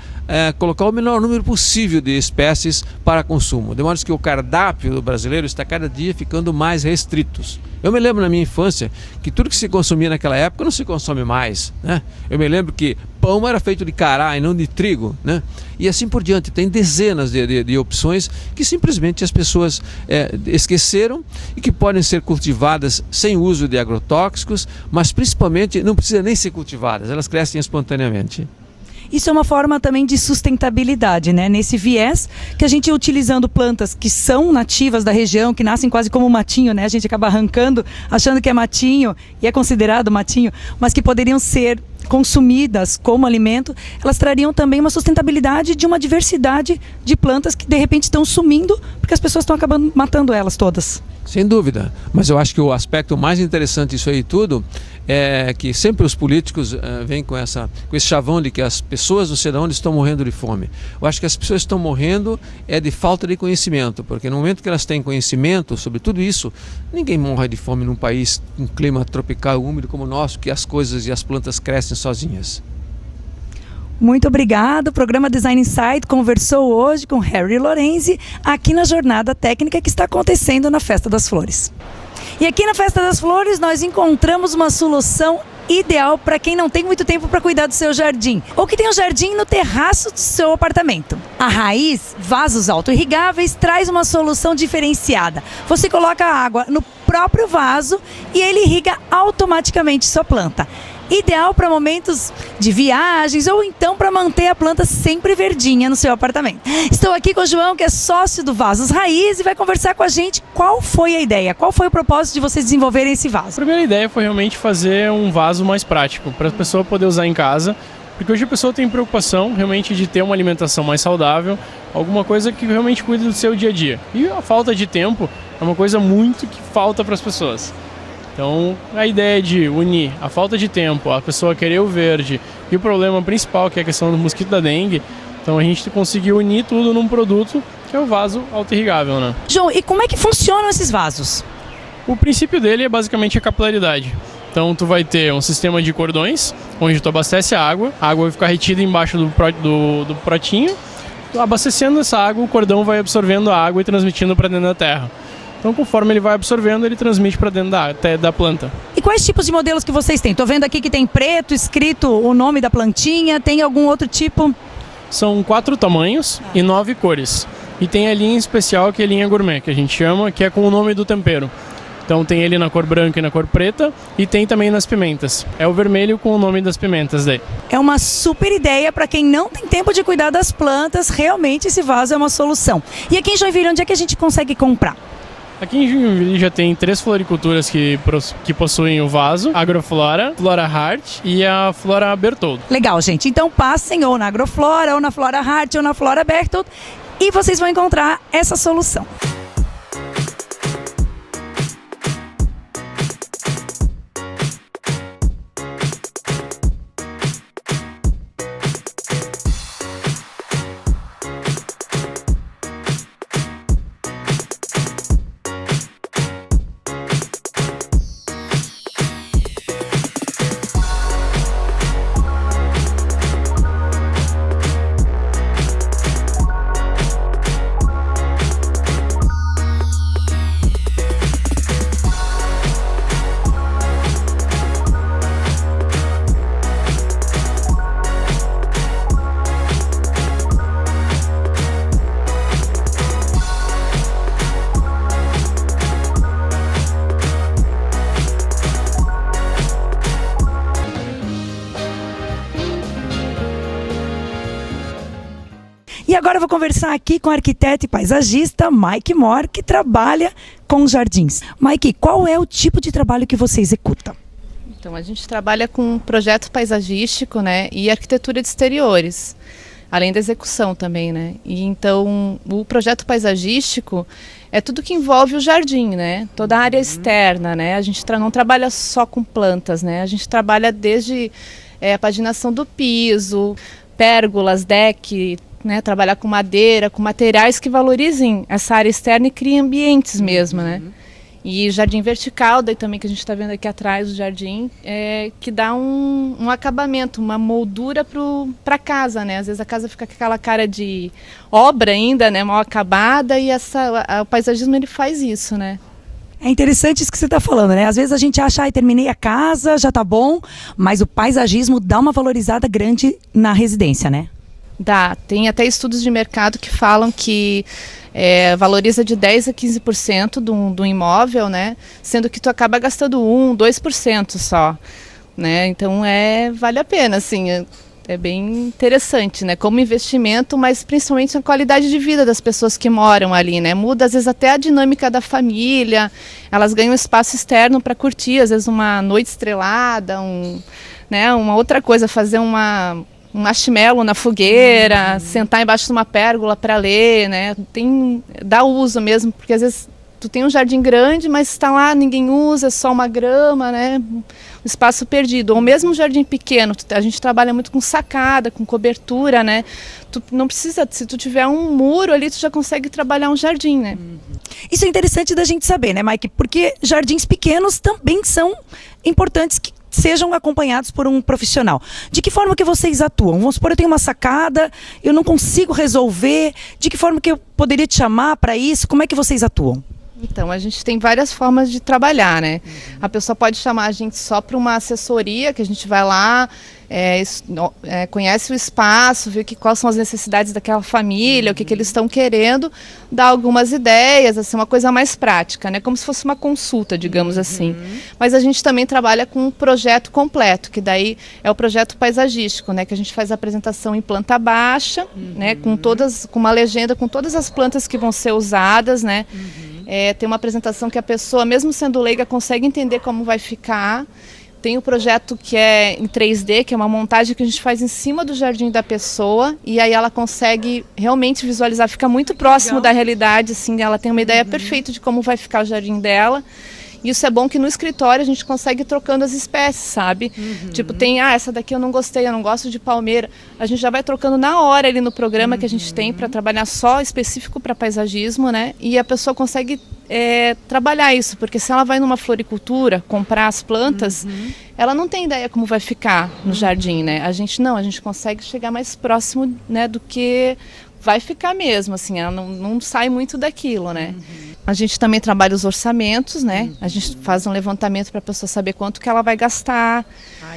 Speaker 5: colocar o menor número possível de espécies para consumo. De modo que o cardápio do brasileiro está cada dia ficando mais restritos. Eu me lembro na minha infância que tudo que se consumia naquela época não se consome mais, né? Eu me lembro que pão era feito de cará e não de trigo, né? E assim por diante. Tem dezenas de opções que simplesmente as pessoas esqueceram e que podem ser cultivadas sem uso de agrotóxicos, mas principalmente não precisam nem ser cultivadas, elas crescem espontaneamente.
Speaker 1: Isso é uma forma também de sustentabilidade, né? Nesse viés que a gente utilizando plantas que são nativas da região, que nascem quase como matinho, né? A gente acaba arrancando, achando que é matinho e é considerado matinho, mas que poderiam ser consumidas como alimento, elas trariam também uma sustentabilidade de uma diversidade de plantas que de repente estão sumindo porque as pessoas estão acabando matando elas todas.
Speaker 5: Sem dúvida, mas eu acho que o aspecto mais interessante disso aí tudo é que sempre os políticos vêm com esse chavão de que as pessoas do cidadão estão morrendo de fome. Eu acho que as pessoas estão morrendo de falta de conhecimento, porque no momento que elas têm conhecimento sobre tudo isso, ninguém morre de fome num país com clima tropical úmido como o nosso, que as coisas e as plantas crescem sozinhas.
Speaker 1: Muito obrigado. O programa Design Insight conversou hoje com Harry Lorenzi aqui na jornada técnica que está acontecendo na Festa das Flores. E aqui na Festa das Flores nós encontramos uma solução ideal para quem não tem muito tempo para cuidar do seu jardim ou que tem um jardim no terraço do seu apartamento. A Raiz Vasos Auto-Irrigáveis traz uma solução diferenciada. Você coloca a água no próprio vaso e ele irriga automaticamente sua planta. Ideal para momentos de viagens ou então para manter a planta sempre verdinha no seu apartamento. Estou aqui com o João, que é sócio do Vasos Raiz, e vai conversar com a gente qual foi a ideia, qual foi o propósito de vocês desenvolverem esse vaso.
Speaker 6: A primeira ideia foi realmente fazer um vaso mais prático, para a pessoa poder usar em casa, porque hoje a pessoa tem preocupação realmente de ter uma alimentação mais saudável, alguma coisa que realmente cuide do seu dia a dia. E a falta de tempo é uma coisa muito que falta para as pessoas. Então, a ideia de unir a falta de tempo, a pessoa querer o verde e o problema principal, que é a questão do mosquito da dengue, então a gente conseguiu unir tudo num produto que é o vaso auto-irrigável, né?
Speaker 1: João, e como é que funcionam esses vasos?
Speaker 6: O princípio dele é basicamente a capilaridade. Então, tu vai ter um sistema de cordões, onde tu abastece a água vai ficar retida embaixo do protinho. Abastecendo essa água, o cordão vai absorvendo a água e transmitindo para dentro da terra. Então, conforme ele vai absorvendo, ele transmite para dentro da planta.
Speaker 1: E quais tipos de modelos que vocês têm? Estou vendo aqui que tem preto, escrito o nome da plantinha, tem algum outro tipo?
Speaker 6: São 4 tamanhos e 9 cores. E tem a linha especial, que é a linha gourmet, que a gente chama, que é com o nome do tempero. Então tem ele na cor branca e na cor preta, e tem também nas pimentas. É o vermelho com o nome das pimentas daí.
Speaker 1: É uma super ideia para quem não tem tempo de cuidar das plantas, realmente esse vaso é uma solução. E aqui em Joinville, onde é que a gente consegue comprar?
Speaker 6: Aqui em Joinville já tem 3 floriculturas que possuem o vaso: a Agroflora, Flora Hart e a Flora Bertoldo.
Speaker 1: Legal, gente. Então passem ou na Agroflora, ou na Flora Hart, ou na Flora Bertoldo, e vocês vão encontrar essa solução. E agora eu vou conversar aqui com o arquiteto e paisagista Mike Moore, que trabalha com jardins. Mike, qual é o tipo de trabalho que você executa?
Speaker 7: Então, a gente trabalha com projeto paisagístico, né, e arquitetura de exteriores, além da execução também, né. E então, o projeto paisagístico é tudo que envolve o jardim, né, toda a área externa, né. A gente não trabalha só com plantas, né, a gente trabalha desde a paginação do piso, pérgolas, deck, né, trabalhar com madeira, com materiais que valorizem essa área externa e criem ambientes mesmo, né. E jardim vertical, daí também que a gente está vendo aqui atrás do jardim, que dá um acabamento, uma moldura para a casa, né? Às vezes a casa fica com aquela cara de obra ainda, né? Mal acabada, e o paisagismo ele faz isso, né?
Speaker 1: É interessante isso que você está falando, né? Às vezes a gente acha, terminei a casa, já tá bom, mas o paisagismo dá uma valorizada grande na residência, né?
Speaker 7: Dá. Tem até estudos de mercado que falam que valoriza de 10% a 15% do imóvel, né? Sendo que tu acaba gastando 1%, 2% só, né? Então vale a pena, assim, é bem interessante, né? Como investimento, mas principalmente a qualidade de vida das pessoas que moram ali, né? Muda às vezes até a dinâmica da família, elas ganham espaço externo para curtir, às vezes uma noite estrelada, né? Uma outra coisa, fazer um marshmallow na fogueira, sentar embaixo de uma pérgola para ler, né? Dá uso mesmo, porque às vezes tu tem um jardim grande, mas está lá, ninguém usa, é só uma grama, né? Um espaço perdido. Ou mesmo um jardim pequeno, a gente trabalha muito com sacada, com cobertura, né? Tu não precisa, se tu tiver um muro ali, tu já consegue trabalhar um jardim, né?
Speaker 1: Isso é interessante da gente saber, né, Mike? Porque jardins pequenos também são importantes que sejam acompanhados por um profissional. De que forma que vocês atuam? Vamos supor, eu tenho uma sacada, eu não consigo resolver, de que forma que eu poderia te chamar para isso? Como é que vocês atuam?
Speaker 7: Então, a gente tem várias formas de trabalhar, né? A pessoa pode chamar a gente só para uma assessoria, que a gente vai lá, conhece o espaço, vê quais são as necessidades daquela família, o que eles estão querendo, dá algumas ideias, assim, uma coisa mais prática, né? Como se fosse uma consulta, digamos assim. Mas a gente também trabalha com um projeto completo, que daí é o projeto paisagístico, né? Que a gente faz a apresentação em planta baixa, né? Com uma legenda com todas as plantas que vão ser usadas, né? Tem uma apresentação que a pessoa, mesmo sendo leiga, consegue entender como vai ficar. Tem o projeto que é em 3D, que é uma montagem que a gente faz em cima do jardim da pessoa, e aí ela consegue realmente visualizar, fica muito próximo da realidade, assim, ela tem uma ideia perfeita de como vai ficar o jardim dela. E isso é bom que no escritório a gente consegue ir trocando as espécies, sabe? Tipo, tem, essa daqui eu não gostei, eu não gosto de palmeira. A gente já vai trocando na hora ali no programa que a gente tem para trabalhar só específico para paisagismo, né? E a pessoa consegue trabalhar isso, porque se ela vai numa floricultura comprar as plantas, ela não tem ideia como vai ficar no jardim, né? A gente consegue chegar mais próximo, né, do que vai ficar mesmo, assim, ela não sai muito daquilo, né? A gente também trabalha os orçamentos, né? A gente faz um levantamento para a pessoa saber quanto que ela vai gastar.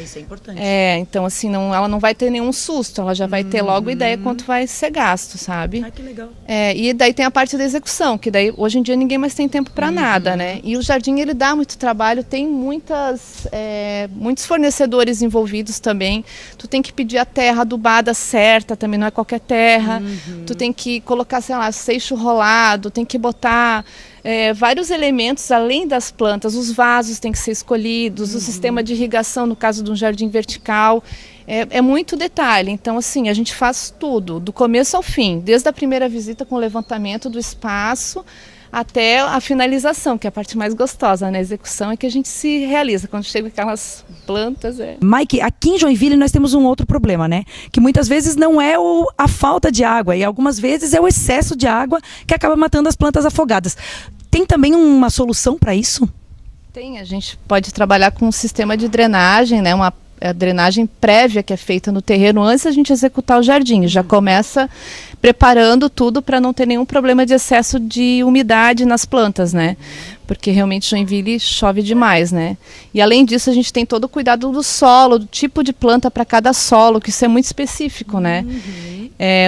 Speaker 1: Isso é importante.
Speaker 7: Então, assim, ela não vai ter nenhum susto, ela já vai ter logo ideia quanto vai ser gasto, sabe?
Speaker 1: Que legal.
Speaker 7: E daí tem a parte da execução, que daí hoje em dia ninguém mais tem tempo para nada, né? E o jardim, ele dá muito trabalho, tem muitos fornecedores envolvidos também. Tu tem que pedir a terra adubada certa, também não é qualquer terra. Tu tem que colocar, sei lá, seixo rolado, tem que botar vários elementos além das plantas. Os vasos têm que ser escolhidos, o sistema de irrigação, no caso de um jardim vertical. É muito detalhe. Então, assim, a gente faz tudo, do começo ao fim, desde a primeira visita com o levantamento do espaço até a finalização, que é a parte mais gostosa, né? A execução é que a gente se realiza quando chega aquelas plantas.
Speaker 1: Mike, aqui em Joinville nós temos um outro problema, né? Que muitas vezes não é a falta de água, e algumas vezes é o excesso de água que acaba matando as plantas afogadas. Tem também uma solução para isso?
Speaker 7: Tem, a gente pode trabalhar com um sistema de drenagem, né? Uma drenagem prévia que é feita no terreno antes da gente executar o jardim. Já começa preparando tudo para não ter nenhum problema de excesso de umidade nas plantas, né? Porque realmente Joinville chove demais, né? E além disso a gente tem todo o cuidado do solo, do tipo de planta para cada solo, que isso é muito específico, né?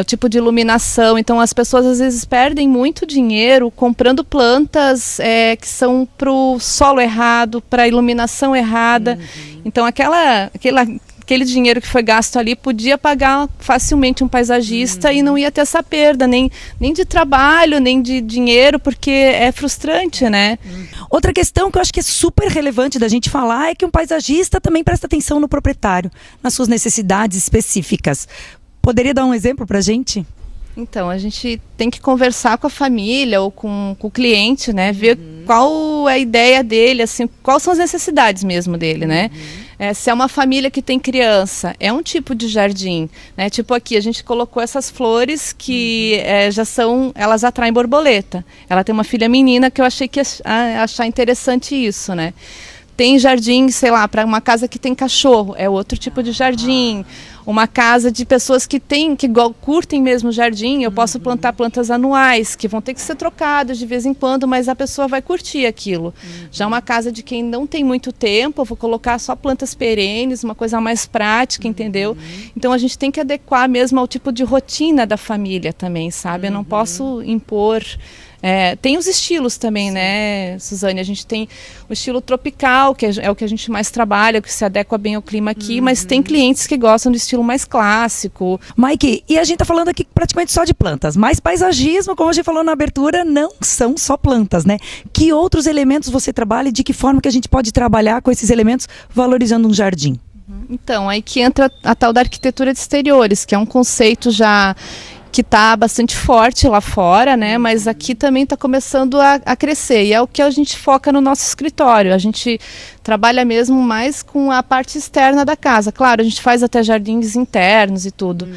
Speaker 7: O tipo de iluminação. Então as pessoas às vezes perdem muito dinheiro comprando plantas que são para o solo errado, para a iluminação errada. Então aquele dinheiro que foi gasto ali podia pagar facilmente um paisagista e não ia ter essa perda, nem de trabalho, nem de dinheiro, porque é frustrante, né?
Speaker 1: Outra questão que eu acho que é super relevante da gente falar é que um paisagista também presta atenção no proprietário, nas suas necessidades específicas. Poderia dar um exemplo pra gente?
Speaker 7: Então, a gente tem que conversar com a família ou com o cliente, né? Ver qual é a ideia dele, assim, quais são as necessidades mesmo dele, né? Se é uma família que tem criança, é um tipo de jardim, né? Tipo aqui, a gente colocou essas flores que elas atraem borboleta. Ela tem uma filha menina que eu achei que ia achar interessante isso, né? Tem jardim, sei lá, para uma casa que tem cachorro, é outro tipo de jardim. Uma casa de pessoas que curtem mesmo jardim, eu posso plantar plantas anuais, que vão ter que ser trocadas de vez em quando, mas a pessoa vai curtir aquilo. Já uma casa de quem não tem muito tempo, eu vou colocar só plantas perenes, uma coisa mais prática, entendeu? Então a gente tem que adequar mesmo ao tipo de rotina da família também, sabe? Eu não posso impor... tem os estilos também, né, Suzane? A gente tem o estilo tropical, que é o que a gente mais trabalha, que se adequa bem ao clima aqui, mas tem clientes que gostam do estilo mais clássico.
Speaker 1: Mike, e a gente está falando aqui praticamente só de plantas, mas paisagismo, como a gente falou na abertura, não são só plantas, né? Que outros elementos você trabalha e de que forma que a gente pode trabalhar com esses elementos valorizando um jardim?
Speaker 7: Então, aí que entra a tal da arquitetura de exteriores, que é um conceito já... que está bastante forte lá fora, né? Mas aqui também está começando a crescer, e é o que a gente foca no nosso escritório. A gente trabalha mesmo mais com a parte externa da casa. Claro, a gente faz até jardins internos e tudo,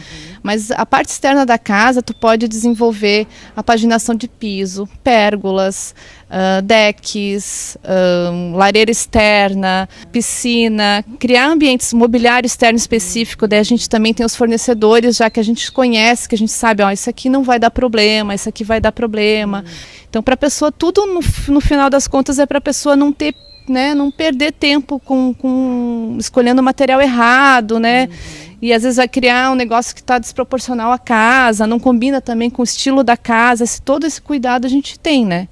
Speaker 7: mas a parte externa da casa tu pode desenvolver a paginação de piso, pérgolas, decks, lareira externa, piscina, criar ambientes, mobiliário externo específico. Daí a gente também tem os fornecedores, já que a gente conhece, que a gente sabe, ó, isso aqui não vai dar problema, isso aqui vai dar problema. Então, para a pessoa, tudo no final das contas é para a pessoa não ter, né, não perder tempo com escolhendo o material errado, né? E às vezes vai criar um negócio que está desproporcional à casa, não combina também com o estilo da casa. Todo esse cuidado a gente tem, né?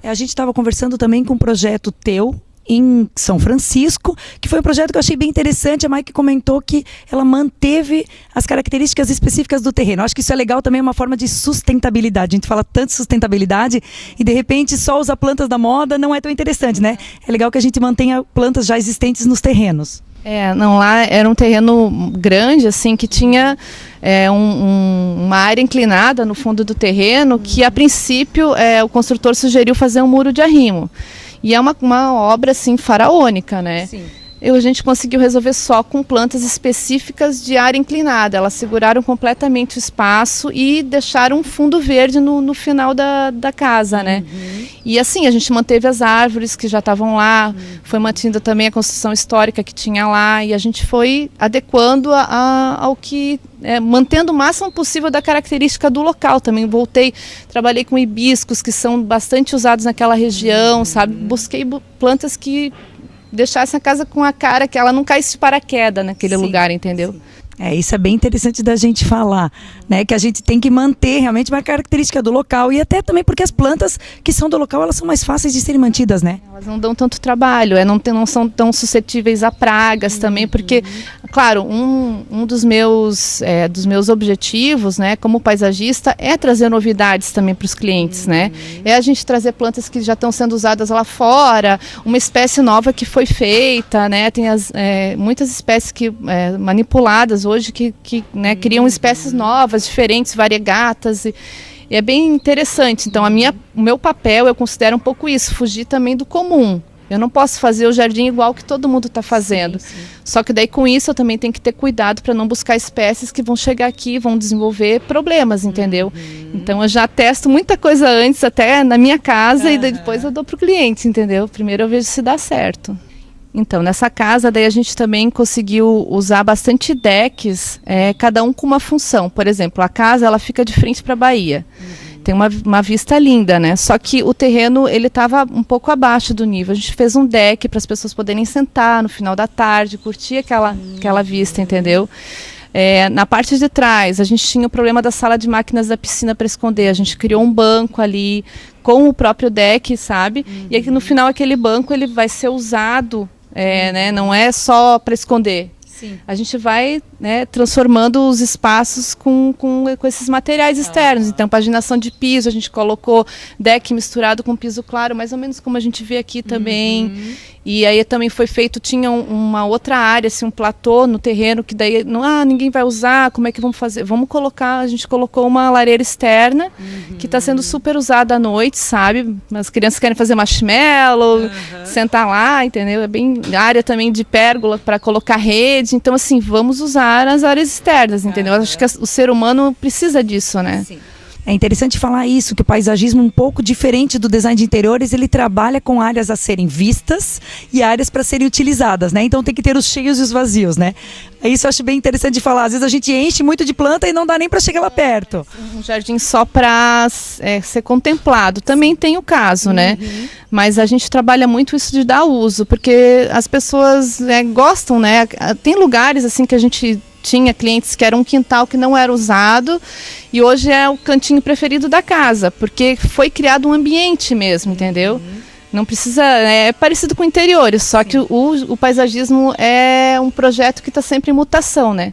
Speaker 1: A gente estava conversando também com um projeto teu em São Francisco, que foi um projeto que eu achei bem interessante. A Mike comentou que ela manteve as características específicas do terreno. Eu acho que isso é legal também, uma forma de sustentabilidade. A gente fala tanto de sustentabilidade e de repente só usar plantas da moda não é tão interessante, né? É legal que a gente mantenha plantas já existentes nos terrenos.
Speaker 7: Não, lá era um terreno grande, assim, que tinha uma área inclinada no fundo do terreno, que a princípio o construtor sugeriu fazer um muro de arrimo. E é uma obra, assim, faraônica, né? Sim. A gente conseguiu resolver só com plantas específicas de área inclinada. Elas seguraram completamente o espaço e deixaram um fundo verde no final da casa, né? E assim, a gente manteve as árvores que já estavam lá, foi mantida também a construção histórica que tinha lá, e a gente foi adequando ao que... mantendo o máximo possível da característica do local também. Trabalhei com hibiscos, que são bastante usados naquela região, sabe? Busquei plantas que deixasse a casa com a cara, que ela não caísse de paraquedas naquele lugar, entendeu? Sim.
Speaker 1: Isso é bem interessante da gente falar, né? Que a gente tem que manter realmente uma característica do local, e até também porque as plantas que são do local, elas são mais fáceis de serem mantidas, né?
Speaker 7: Elas não dão tanto trabalho, não são tão suscetíveis a pragas também, porque, claro, um dos meus objetivos, né, como paisagista, é trazer novidades também para os clientes, né? É a gente trazer plantas que já estão sendo usadas lá fora, uma espécie nova que foi feita, né? Tem muitas espécies manipuladas hoje que né, criam espécies novas, diferentes, variegatas, e é bem interessante. Então o meu papel, eu considero um pouco isso, fugir também do comum. Eu não posso fazer o jardim igual que todo mundo está fazendo. Sim. Só que daí com isso eu também tenho que ter cuidado para não buscar espécies que vão chegar aqui e vão desenvolver problemas, entendeu? Então eu já testo muita coisa antes, até na minha casa, e depois eu dou para o cliente, entendeu? Primeiro eu vejo se dá certo. Então, nessa casa, daí a gente também conseguiu usar bastante decks, cada um com uma função. Por exemplo, a casa, ela fica de frente para a Bahia. Tem uma vista linda, né? Só que o terreno, ele estava um pouco abaixo do nível. A gente fez um deck para as pessoas poderem sentar no final da tarde, curtir aquela vista, entendeu? Na parte de trás, a gente tinha o problema da sala de máquinas da piscina para esconder. A gente criou um banco ali com o próprio deck, sabe? E aqui, no final, aquele banco ele vai ser usado, né? Não é só para esconder. Sim. A gente vai, né, transformando os espaços com esses materiais externos. Então, paginação de piso, a gente colocou deck misturado com piso claro, mais ou menos como a gente vê aqui também. E aí também foi feito, tinha uma outra área, assim, um platô no terreno, que daí ninguém vai usar, como é que vamos fazer? Vamos colocar, a gente colocou uma lareira externa, que está sendo super usada à noite, sabe? As crianças querem fazer marshmallow, sentar lá, entendeu? É bem área também de pérgola para colocar rede. Então, assim, vamos usar as áreas externas, entendeu? Acho que o ser humano precisa disso, né? Sim.
Speaker 1: É interessante falar isso, que o paisagismo, um pouco diferente do design de interiores, ele trabalha com áreas a serem vistas e áreas para serem utilizadas, né? Então tem que ter os cheios e os vazios, né? Isso eu acho bem interessante de falar. Às vezes a gente enche muito de planta e não dá nem para chegar lá perto.
Speaker 7: Um jardim só para ser contemplado. Também tem o caso, né? Mas a gente trabalha muito isso de dar uso, porque as pessoas gostam, né? Tem lugares assim que a gente tinha clientes que era um quintal que não era usado e hoje é o cantinho preferido da casa, porque foi criado um ambiente mesmo, entendeu? Não precisa, é parecido com interiores, só que o paisagismo é um projeto que está sempre em mutação, né?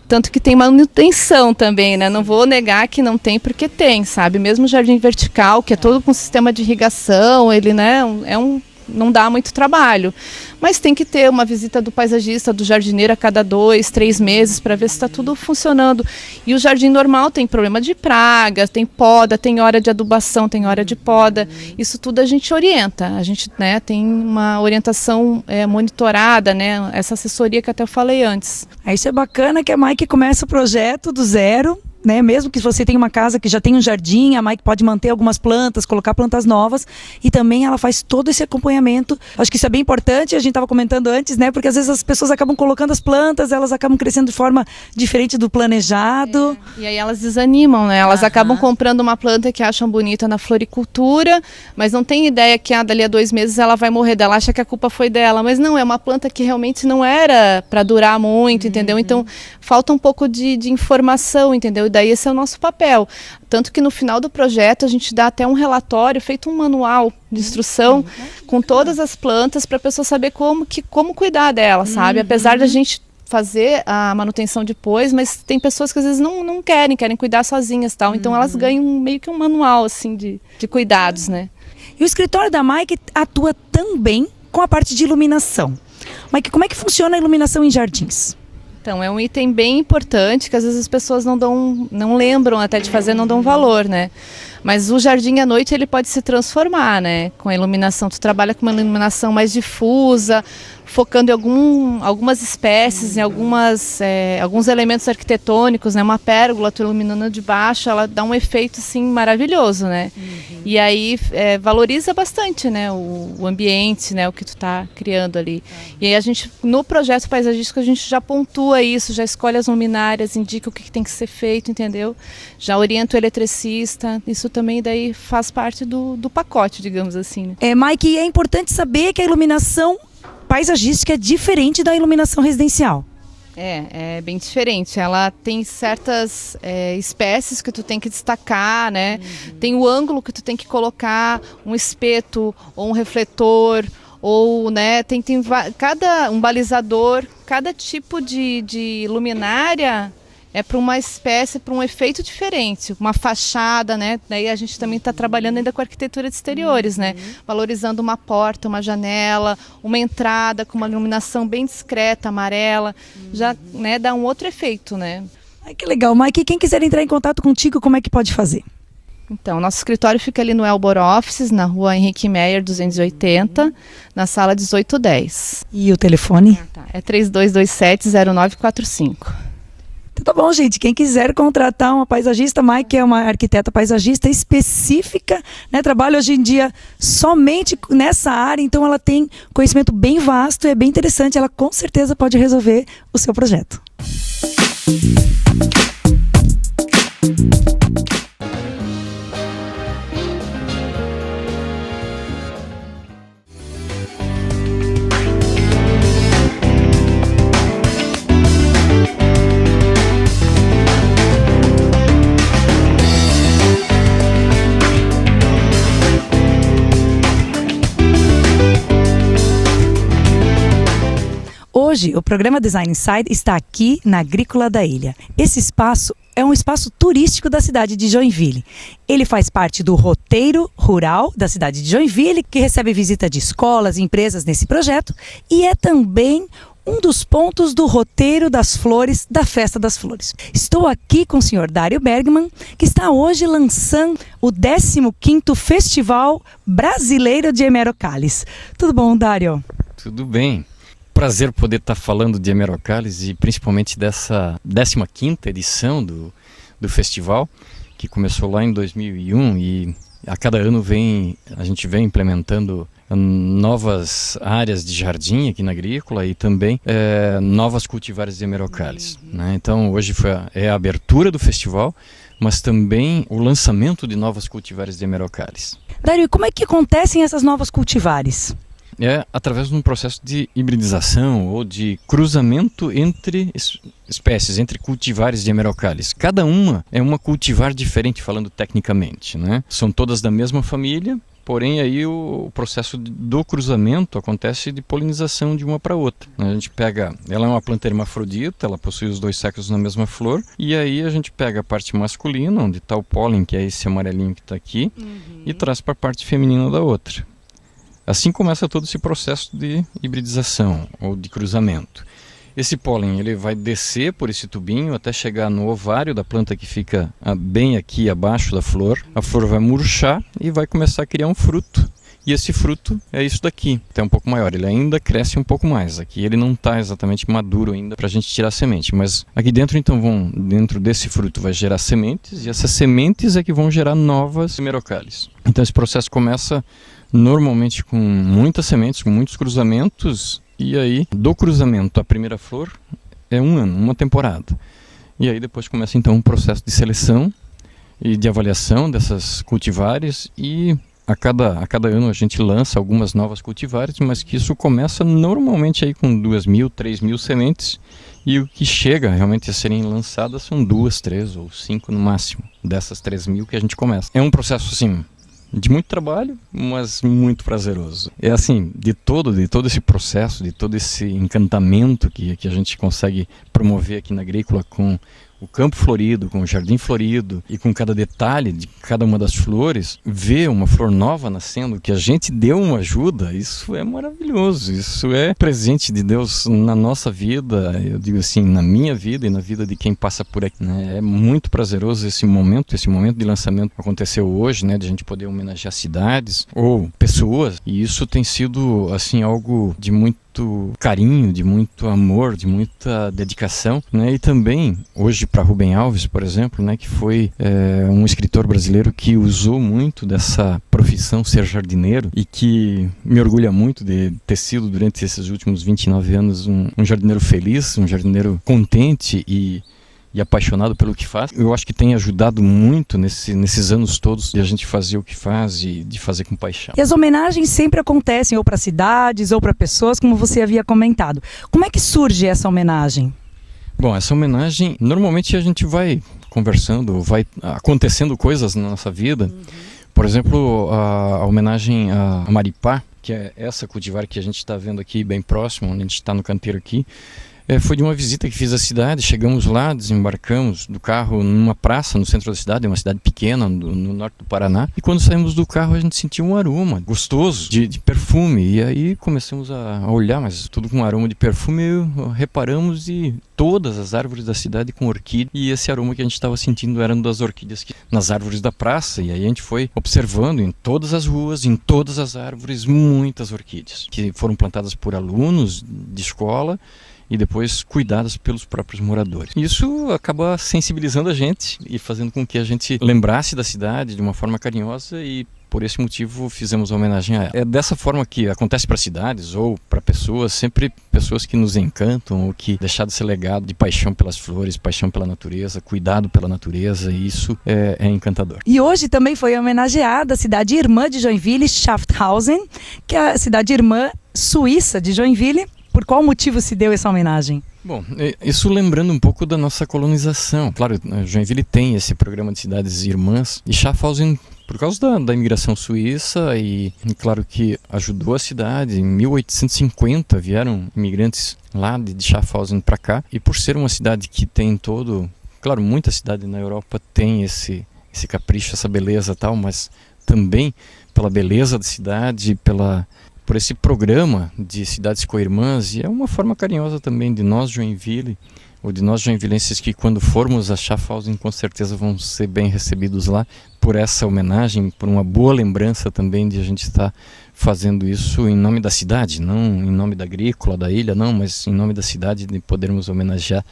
Speaker 7: Tanto que tem manutenção também, né? Não vou negar que não tem, porque tem, sabe? Mesmo o jardim vertical, que é todo com sistema de irrigação, ele, né, é um não dá muito trabalho. Mas tem que ter uma visita do paisagista, do jardineiro a cada 2, 3 meses para ver se está tudo funcionando. E o jardim normal tem problema de pragas, tem poda, tem hora de adubação, tem hora de poda. Isso tudo a gente orienta. A gente, né, tem uma orientação monitorada, né, essa assessoria que até eu falei antes.
Speaker 1: Isso é bacana que a Mike começa o projeto do zero, né? Mesmo que você tenha uma casa que já tem um jardim, a Mike pode manter algumas plantas, colocar plantas novas, e também ela faz todo esse acompanhamento. Acho que isso é bem importante, a gente estava comentando antes, né? Porque às vezes as pessoas acabam colocando as plantas, elas acabam crescendo de forma diferente do planejado.
Speaker 7: E aí elas desanimam, né? Elas acabam comprando uma planta que acham bonita na floricultura, mas não tem ideia que dali a 2 meses ela vai morrer dela, acha que a culpa foi dela. Mas não, é uma planta que realmente não era para durar muito, entendeu? Então falta um pouco de informação, entendeu? Daí esse é o nosso papel. Tanto que no final do projeto a gente dá até um relatório, feito um manual de instrução com todas as plantas para a pessoa saber como cuidar dela, sabe? Apesar da gente fazer a manutenção depois, mas tem pessoas que às vezes não querem cuidar sozinhas, tal. Então elas ganham meio que um manual assim de cuidados, né?
Speaker 1: E o escritório da Mike atua também com a parte de iluminação. Mike, como é que funciona a iluminação em jardins?
Speaker 7: Então, é um item bem importante que às vezes as pessoas não lembram até de fazer, não dão valor, né? Mas o jardim à noite ele pode se transformar, né? Com a iluminação, tu trabalha com uma iluminação mais difusa, focando em algumas espécies, em alguns elementos arquitetônicos, né? Uma pérgola, tu iluminando de baixo, ela dá um efeito assim maravilhoso, né? E aí valoriza bastante, né? O ambiente, né? O que tu tá criando ali. E aí a gente, no projeto paisagístico, a gente já pontua isso, já escolhe as luminárias, indica o que tem que ser feito, entendeu? Já orienta o eletricista, isso também daí faz parte do pacote, digamos assim. Né?
Speaker 1: Mike, é importante saber que a iluminação paisagística é diferente da iluminação residencial.
Speaker 7: É bem diferente. Ela tem certas espécies que tu tem que destacar, né? Tem o ângulo que tu tem que colocar, um espeto ou um refletor, ou, né, tem um balizador, cada tipo de luminária é para uma espécie, para um efeito diferente, uma fachada, né? Daí a gente também está trabalhando ainda com arquitetura de exteriores, né? Valorizando uma porta, uma janela, uma entrada com uma iluminação bem discreta, amarela, já, né, dá um outro efeito, né?
Speaker 1: Ai, que legal, Mike. Quem quiser entrar em contato contigo, como é que pode fazer?
Speaker 7: Então, nosso escritório fica ali no Elbor Offices, na rua Henrique Meyer, 280, na sala 1810.
Speaker 1: E o telefone?
Speaker 7: É 3227-0945.
Speaker 1: Então, tá bom, gente. Quem quiser contratar uma paisagista, Mike é uma arquiteta paisagista específica, né? Trabalha hoje em dia somente nessa área, então ela tem conhecimento bem vasto e é bem interessante. Ela com certeza pode resolver o seu projeto. Hoje, o programa Design Inside está aqui na Agrícola da Ilha. Esse espaço é um espaço turístico da cidade de Joinville. Ele faz parte do roteiro rural da cidade de Joinville, que recebe visita de escolas e empresas nesse projeto, e é também um dos pontos do roteiro das flores da Festa das Flores. Estou aqui com o senhor Dário Bergman, que está hoje lançando o 15º Festival Brasileiro de Hemerocallis. Tudo bom, Dário?
Speaker 8: Tudo bem. Prazer poder estar falando de Hemerocallis e principalmente dessa 15ª edição do festival, que começou lá em 2001 e a cada ano a gente vem implementando novas áreas de jardim aqui na Agrícola e também novas cultivares de Hemerocallis, né? Então hoje é a abertura do festival, mas também o lançamento de novas cultivares de Hemerocallis.
Speaker 1: Dário, como é que acontecem essas novas cultivares?
Speaker 8: É através de um processo de hibridização ou de cruzamento entre espécies, entre cultivares de Hemerocallis. Cada uma é uma cultivar diferente, falando tecnicamente, né? São todas da mesma família, porém aí o processo do cruzamento acontece de polinização de uma para outra. A gente pega, ela é uma planta hermafrodita, ela possui os 2 sexos na mesma flor, e aí a gente pega a parte masculina, onde está o pólen, que é esse amarelinho que está aqui, e traz para a parte feminina da outra. Assim começa todo esse processo de hibridização ou de cruzamento. Esse pólen ele vai descer por esse tubinho até chegar no ovário da planta que fica bem aqui abaixo da flor. A flor vai murchar e vai começar a criar um fruto. E esse fruto é isso daqui, até um pouco maior. Ele ainda cresce um pouco mais. Aqui ele não está exatamente maduro ainda para a gente tirar a semente. Mas aqui dentro, então, dentro desse fruto vai gerar sementes. E essas sementes é que vão gerar novas hemerocalles. Então esse processo começa normalmente com muitas sementes, com muitos cruzamentos. E aí, do cruzamento à primeira flor, é um ano, uma temporada. E aí depois começa então um processo de seleção e de avaliação dessas cultivares e a cada ano a gente lança algumas novas cultivares, mas que isso começa normalmente aí com 2.000, 3.000 sementes e o que chega realmente a serem lançadas são 2, 3 ou 5 no máximo, dessas 3.000 que a gente começa. É um processo assim de muito trabalho, mas muito prazeroso. É assim, de todo esse processo, de todo esse encantamento que a gente consegue promover aqui na agrícola com o campo florido, com o jardim florido e com cada detalhe de cada uma das flores, ver uma flor nova nascendo, que a gente deu uma ajuda, isso é maravilhoso, isso é presente de Deus na nossa vida, eu digo assim, na minha vida e na vida de quem passa por aqui, né? É muito prazeroso esse momento de lançamento aconteceu hoje, né, de a gente poder homenagear cidades ou pessoas, e isso tem sido assim algo de muito carinho, de muito amor, de muita dedicação, né? E também hoje para Rubem Alves, por exemplo, né, que foi um escritor brasileiro que usou muito dessa profissão ser jardineiro e que me orgulha muito de ter sido durante esses últimos 29 anos um jardineiro feliz, um jardineiro contente e apaixonado pelo que faz. Eu acho que tem ajudado muito nesses anos todos de a gente fazer o que faz e de fazer com paixão.
Speaker 1: E as homenagens sempre acontecem ou para cidades ou para pessoas, como você havia comentado. Como é que surge essa homenagem?
Speaker 8: Bom, essa homenagem, normalmente a gente vai conversando, vai acontecendo coisas na nossa vida. Por exemplo, a homenagem a Maripá, que é essa cultivar que a gente está vendo aqui bem próximo, onde a gente está no canteiro aqui, foi de uma visita que fiz à cidade. Chegamos lá, desembarcamos do carro numa praça no centro da cidade, uma cidade pequena no norte do Paraná, e quando saímos do carro a gente sentiu um aroma gostoso de perfume, e aí começamos a olhar, mas tudo com aroma de perfume, reparamos e todas as árvores da cidade com orquídea, e esse aroma que a gente estava sentindo era das orquídeas nas árvores da praça, e aí a gente foi observando em todas as ruas, em todas as árvores, muitas orquídeas que foram plantadas por alunos de escola e depois cuidadas pelos próprios moradores. Isso acaba sensibilizando a gente e fazendo com que a gente lembrasse da cidade de uma forma carinhosa, e por esse motivo fizemos a homenagem a ela. É dessa forma que acontece para cidades ou para pessoas, sempre pessoas que nos encantam ou que deixaram esse legado de paixão pelas flores, paixão pela natureza, cuidado pela natureza, e isso é encantador.
Speaker 1: E hoje também foi homenageada a cidade irmã de Joinville, Schaffhausen, que é a cidade irmã suíça de Joinville. Por qual motivo se deu essa homenagem?
Speaker 8: Bom, isso lembrando um pouco da nossa colonização. Claro, Joinville tem esse programa de cidades irmãs, e Schaffhausen, por causa da imigração suíça, e claro que ajudou a cidade. Em 1850 vieram imigrantes lá de Schaffhausen para cá, e por ser uma cidade que tem claro, muita cidade na Europa tem esse capricho, essa beleza e tal, mas também pela beleza da cidade, por esse programa de cidades co-irmãs, e é uma forma carinhosa também de nós Joinville, ou de nós joinvilenses, que quando formos a Schaffhausen com certeza vão ser bem recebidos lá, por essa homenagem, por uma boa lembrança também de a gente estar fazendo isso em nome da cidade, não em nome da agrícola, da ilha, não, mas em nome da cidade, de podermos homenagear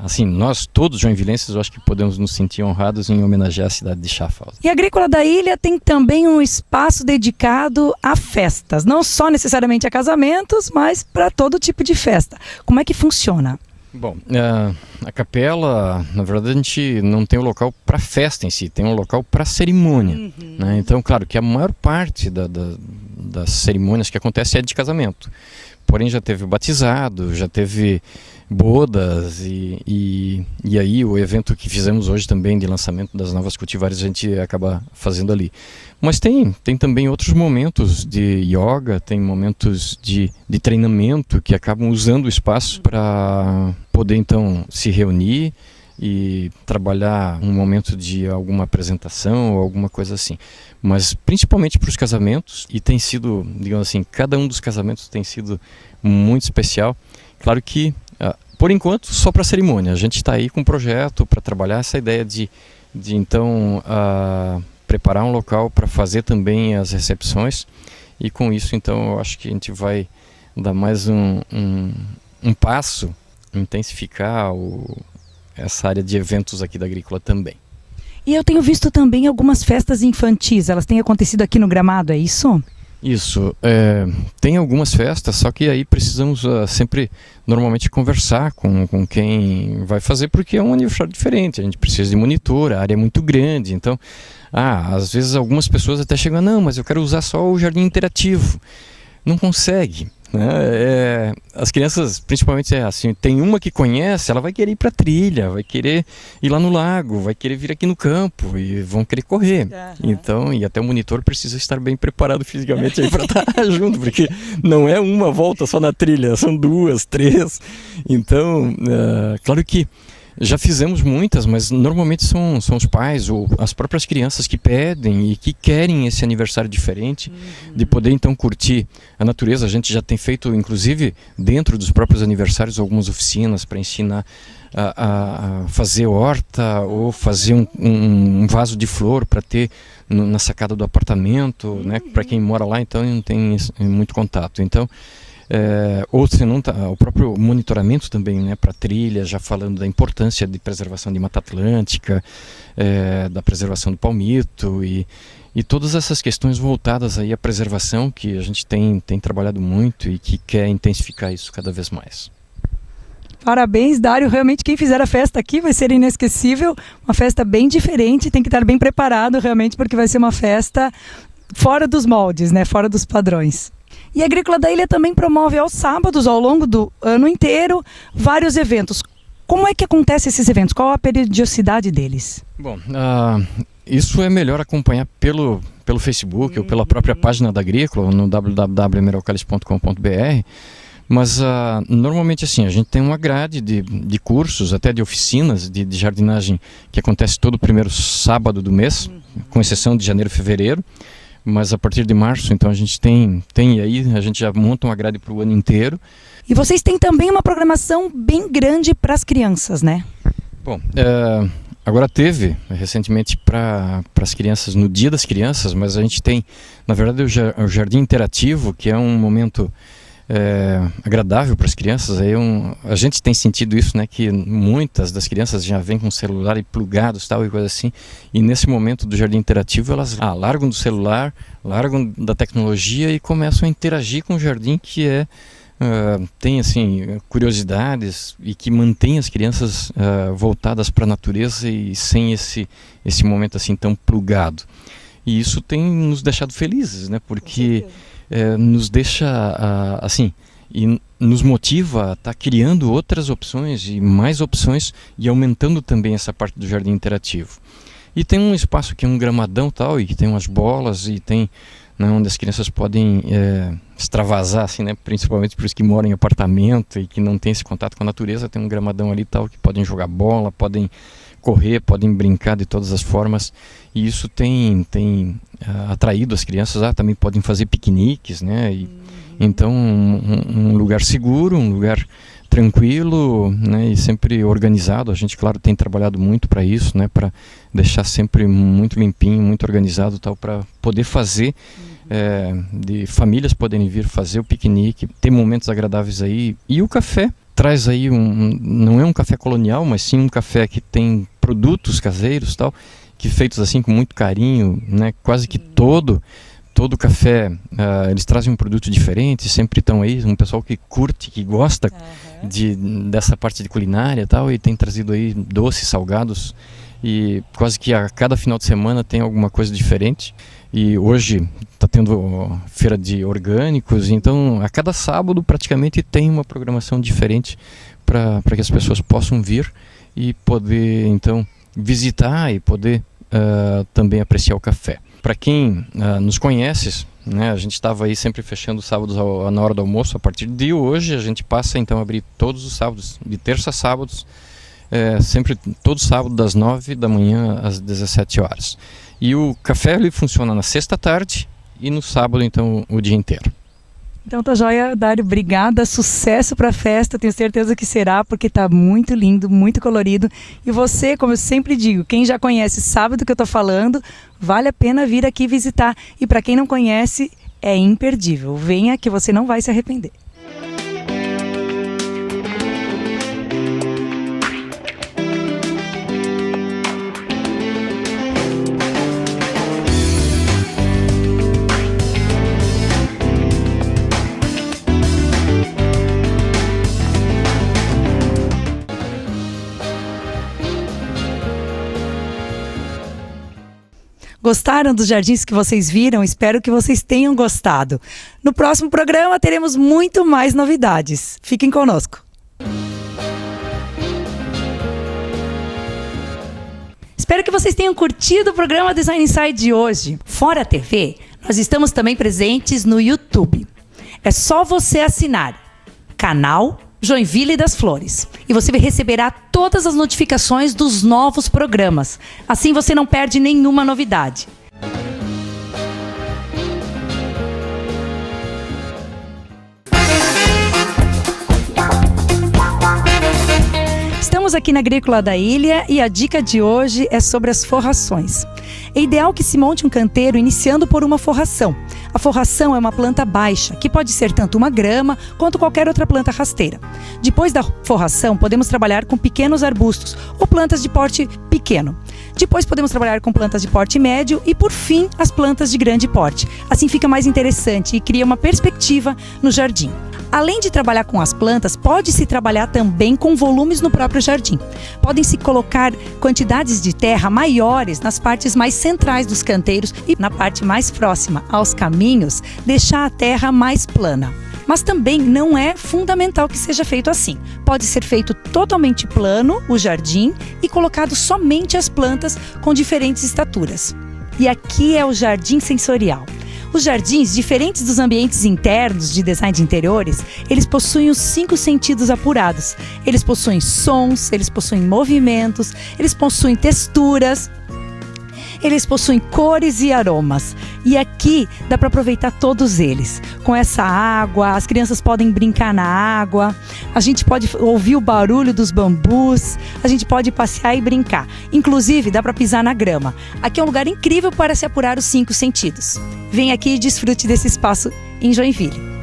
Speaker 8: assim, nós todos joinvilenses, eu acho que podemos nos sentir honrados em homenagear a cidade de Schaffhausen.
Speaker 1: E a Agrícola da Ilha tem também um espaço dedicado a festas, não só necessariamente a casamentos, mas para todo tipo de festa. Como é que funciona?
Speaker 8: Bom, a capela, na verdade, a gente não tem um local para festa em si, tem um local para cerimônia. Né? Então, claro que a maior parte das cerimônias que acontecem é de casamento. Porém, já teve batizado, já teve bodas, e aí o evento que fizemos hoje também de lançamento das novas cultivares a gente acaba fazendo ali. Mas tem também outros momentos de yoga, tem momentos de treinamento que acabam usando o espaço para poder então se reunir, e trabalhar um momento de alguma apresentação ou alguma coisa assim. Mas principalmente para os casamentos, e tem sido, digamos assim, cada um dos casamentos tem sido muito especial. Claro que, por enquanto, só para a cerimônia. A gente está aí com um projeto para trabalhar essa ideia de então preparar um local para fazer também as recepções, e com isso então eu acho que a gente vai dar mais um passo, intensificar essa área de eventos aqui da Agrícola também.
Speaker 1: E eu tenho visto também algumas festas infantis, elas têm acontecido aqui no Gramado, é isso?
Speaker 8: Isso, tem algumas festas, só que aí precisamos sempre, normalmente, conversar com quem vai fazer, porque é um aniversário diferente, a gente precisa de monitor, a área é muito grande, então, às vezes algumas pessoas até chegam, não, mas eu quero usar só o jardim interativo, não consegue, né? As crianças, principalmente, assim, tem uma que conhece, ela vai querer ir para a trilha, vai querer ir lá no lago, vai querer vir aqui no campo e vão querer correr. Então, e até o monitor precisa estar bem preparado fisicamente aí para estar junto, porque não é uma volta só na trilha, são 2, 3. Então, claro que já fizemos muitas, mas normalmente são os pais ou as próprias crianças que pedem e que querem esse aniversário diferente, de poder então curtir a natureza. A gente já tem feito, inclusive, dentro dos próprios aniversários, algumas oficinas para ensinar a fazer horta ou fazer um vaso de flor para ter na sacada do apartamento, né? Para quem mora lá, então não tem muito contato. Então, ou se não, o próprio monitoramento também, né, para trilha, já falando da importância de preservação de Mata Atlântica, da preservação do palmito e todas essas questões voltadas aí à preservação, que a gente tem trabalhado muito e que quer intensificar isso cada vez mais.
Speaker 1: Parabéns, Dário. Realmente quem fizer a festa aqui vai ser inesquecível, uma festa bem diferente, tem que estar bem preparado realmente, porque vai ser uma festa fora dos moldes, né, fora dos padrões. E a Agrícola da Ilha também promove aos sábados, ao longo do ano inteiro, vários eventos. Como é que acontecem esses eventos? Qual a periodicidade deles?
Speaker 8: Bom, isso é melhor acompanhar pelo Facebook ou pela própria página da Agrícola, no www.emerocales.com.br. Mas normalmente assim, a gente tem uma grade de cursos, até de oficinas de jardinagem, que acontece todo o primeiro sábado do mês, com exceção de janeiro e fevereiro. Mas a partir de março, então, a gente tem aí, a gente já monta uma grade para o ano inteiro.
Speaker 1: E vocês têm também uma programação bem grande para as crianças, né?
Speaker 8: Bom, agora teve recentemente para as crianças, no Dia das Crianças, mas a gente tem, na verdade, o Jardim Interativo, que é um momento agradável para as crianças. Aí a gente tem sentido isso, né, que muitas das crianças já vêm com o celular e plugados, tal, e coisa assim, e nesse momento do Jardim Interativo elas largam do celular, largam da tecnologia e começam a interagir com o jardim, que tem assim curiosidades e que mantém as crianças voltadas para a natureza e sem esse momento assim tão plugado. E isso tem nos deixado felizes, né, porque nos deixa assim, e nos motiva a estar criando outras opções e mais opções e aumentando também essa parte do jardim interativo. E tem um espaço que é um gramadão tal, e que tem umas bolas e tem, né, onde as crianças podem extravasar, assim, né, principalmente para os que moram em apartamento e que não tem esse contato com a natureza. Tem um gramadão ali tal, que podem jogar bola, podem correr, podem brincar de todas as formas, e isso tem atraído as crianças. Também podem fazer piqueniques, né? Então um lugar seguro, um lugar tranquilo, né? E sempre organizado. A gente, claro, tem trabalhado muito para isso, né? Para deixar sempre muito limpinho, muito organizado, tal, para poder fazer, de famílias poderem vir fazer o piquenique, ter momentos agradáveis aí. E o café traz aí não é um café colonial, mas sim um café que tem produtos caseiros, tal, que feitos assim com muito carinho, né? Quase que todo café, eles trazem um produto diferente, sempre estão aí, um pessoal que curte, que gosta dessa parte de culinária, tal, e tem trazido aí doces, salgados, e quase que a cada final de semana tem alguma coisa diferente. E hoje está tendo feira de orgânicos, então a cada sábado praticamente tem uma programação diferente para que as pessoas possam vir e poder então visitar e poder também apreciar o café. Para quem nos conhece, né, a gente estava aí sempre fechando os sábados na hora do almoço. A partir de hoje a gente passa então a abrir todos os sábados, de terça a sábados, sempre todo sábado das 9 da manhã às 17 horas. E o café ele funciona na sexta à tarde e no sábado, então, o dia inteiro.
Speaker 1: Então tá joia, Dário, obrigada, sucesso para a festa, tenho certeza que será, porque tá muito lindo, muito colorido. E você, como eu sempre digo, quem já conhece sabe do que eu tô falando, vale a pena vir aqui visitar. E para quem não conhece, é imperdível. Venha que você não vai se arrepender. Gostaram dos jardins que vocês viram? Espero que vocês tenham gostado. No próximo programa teremos muito mais novidades. Fiquem conosco. Espero que vocês tenham curtido o programa Design Inside de hoje. Fora a TV, nós estamos também presentes no YouTube. É só você assinar canal Joinville das Flores e você receberá todas as notificações dos novos programas. Assim você não perde nenhuma novidade. Estamos aqui na Agrícola da Ilha e a dica de hoje é sobre as forrações. É ideal que se monte um canteiro iniciando por uma forração. A forração é uma planta baixa, que pode ser tanto uma grama quanto qualquer outra planta rasteira. Depois da forração, podemos trabalhar com pequenos arbustos ou plantas de porte pequeno. Depois podemos trabalhar com plantas de porte médio e, por fim, as plantas de grande porte. Assim fica mais interessante e cria uma perspectiva no jardim. Além de trabalhar com as plantas, pode-se trabalhar também com volumes no próprio jardim. Podem-se colocar quantidades de terra maiores nas partes mais centrais dos canteiros e na parte mais próxima aos caminhos, deixar a terra mais plana. Mas também não é fundamental que seja feito assim. Pode ser feito totalmente plano, o jardim, e colocado somente as plantas com diferentes estaturas. E aqui é o jardim sensorial. Os jardins, diferentes dos ambientes internos de design de interiores, eles possuem os 5 sentidos apurados. Eles possuem sons, eles possuem movimentos, eles possuem texturas, eles possuem cores e aromas. E aqui dá para aproveitar todos eles. Com essa água, as crianças podem brincar na água, a gente pode ouvir o barulho dos bambus, a gente pode passear e brincar. Inclusive, dá para pisar na grama. Aqui é um lugar incrível para se apurar os 5 sentidos. Vem aqui e desfrute desse espaço em Joinville.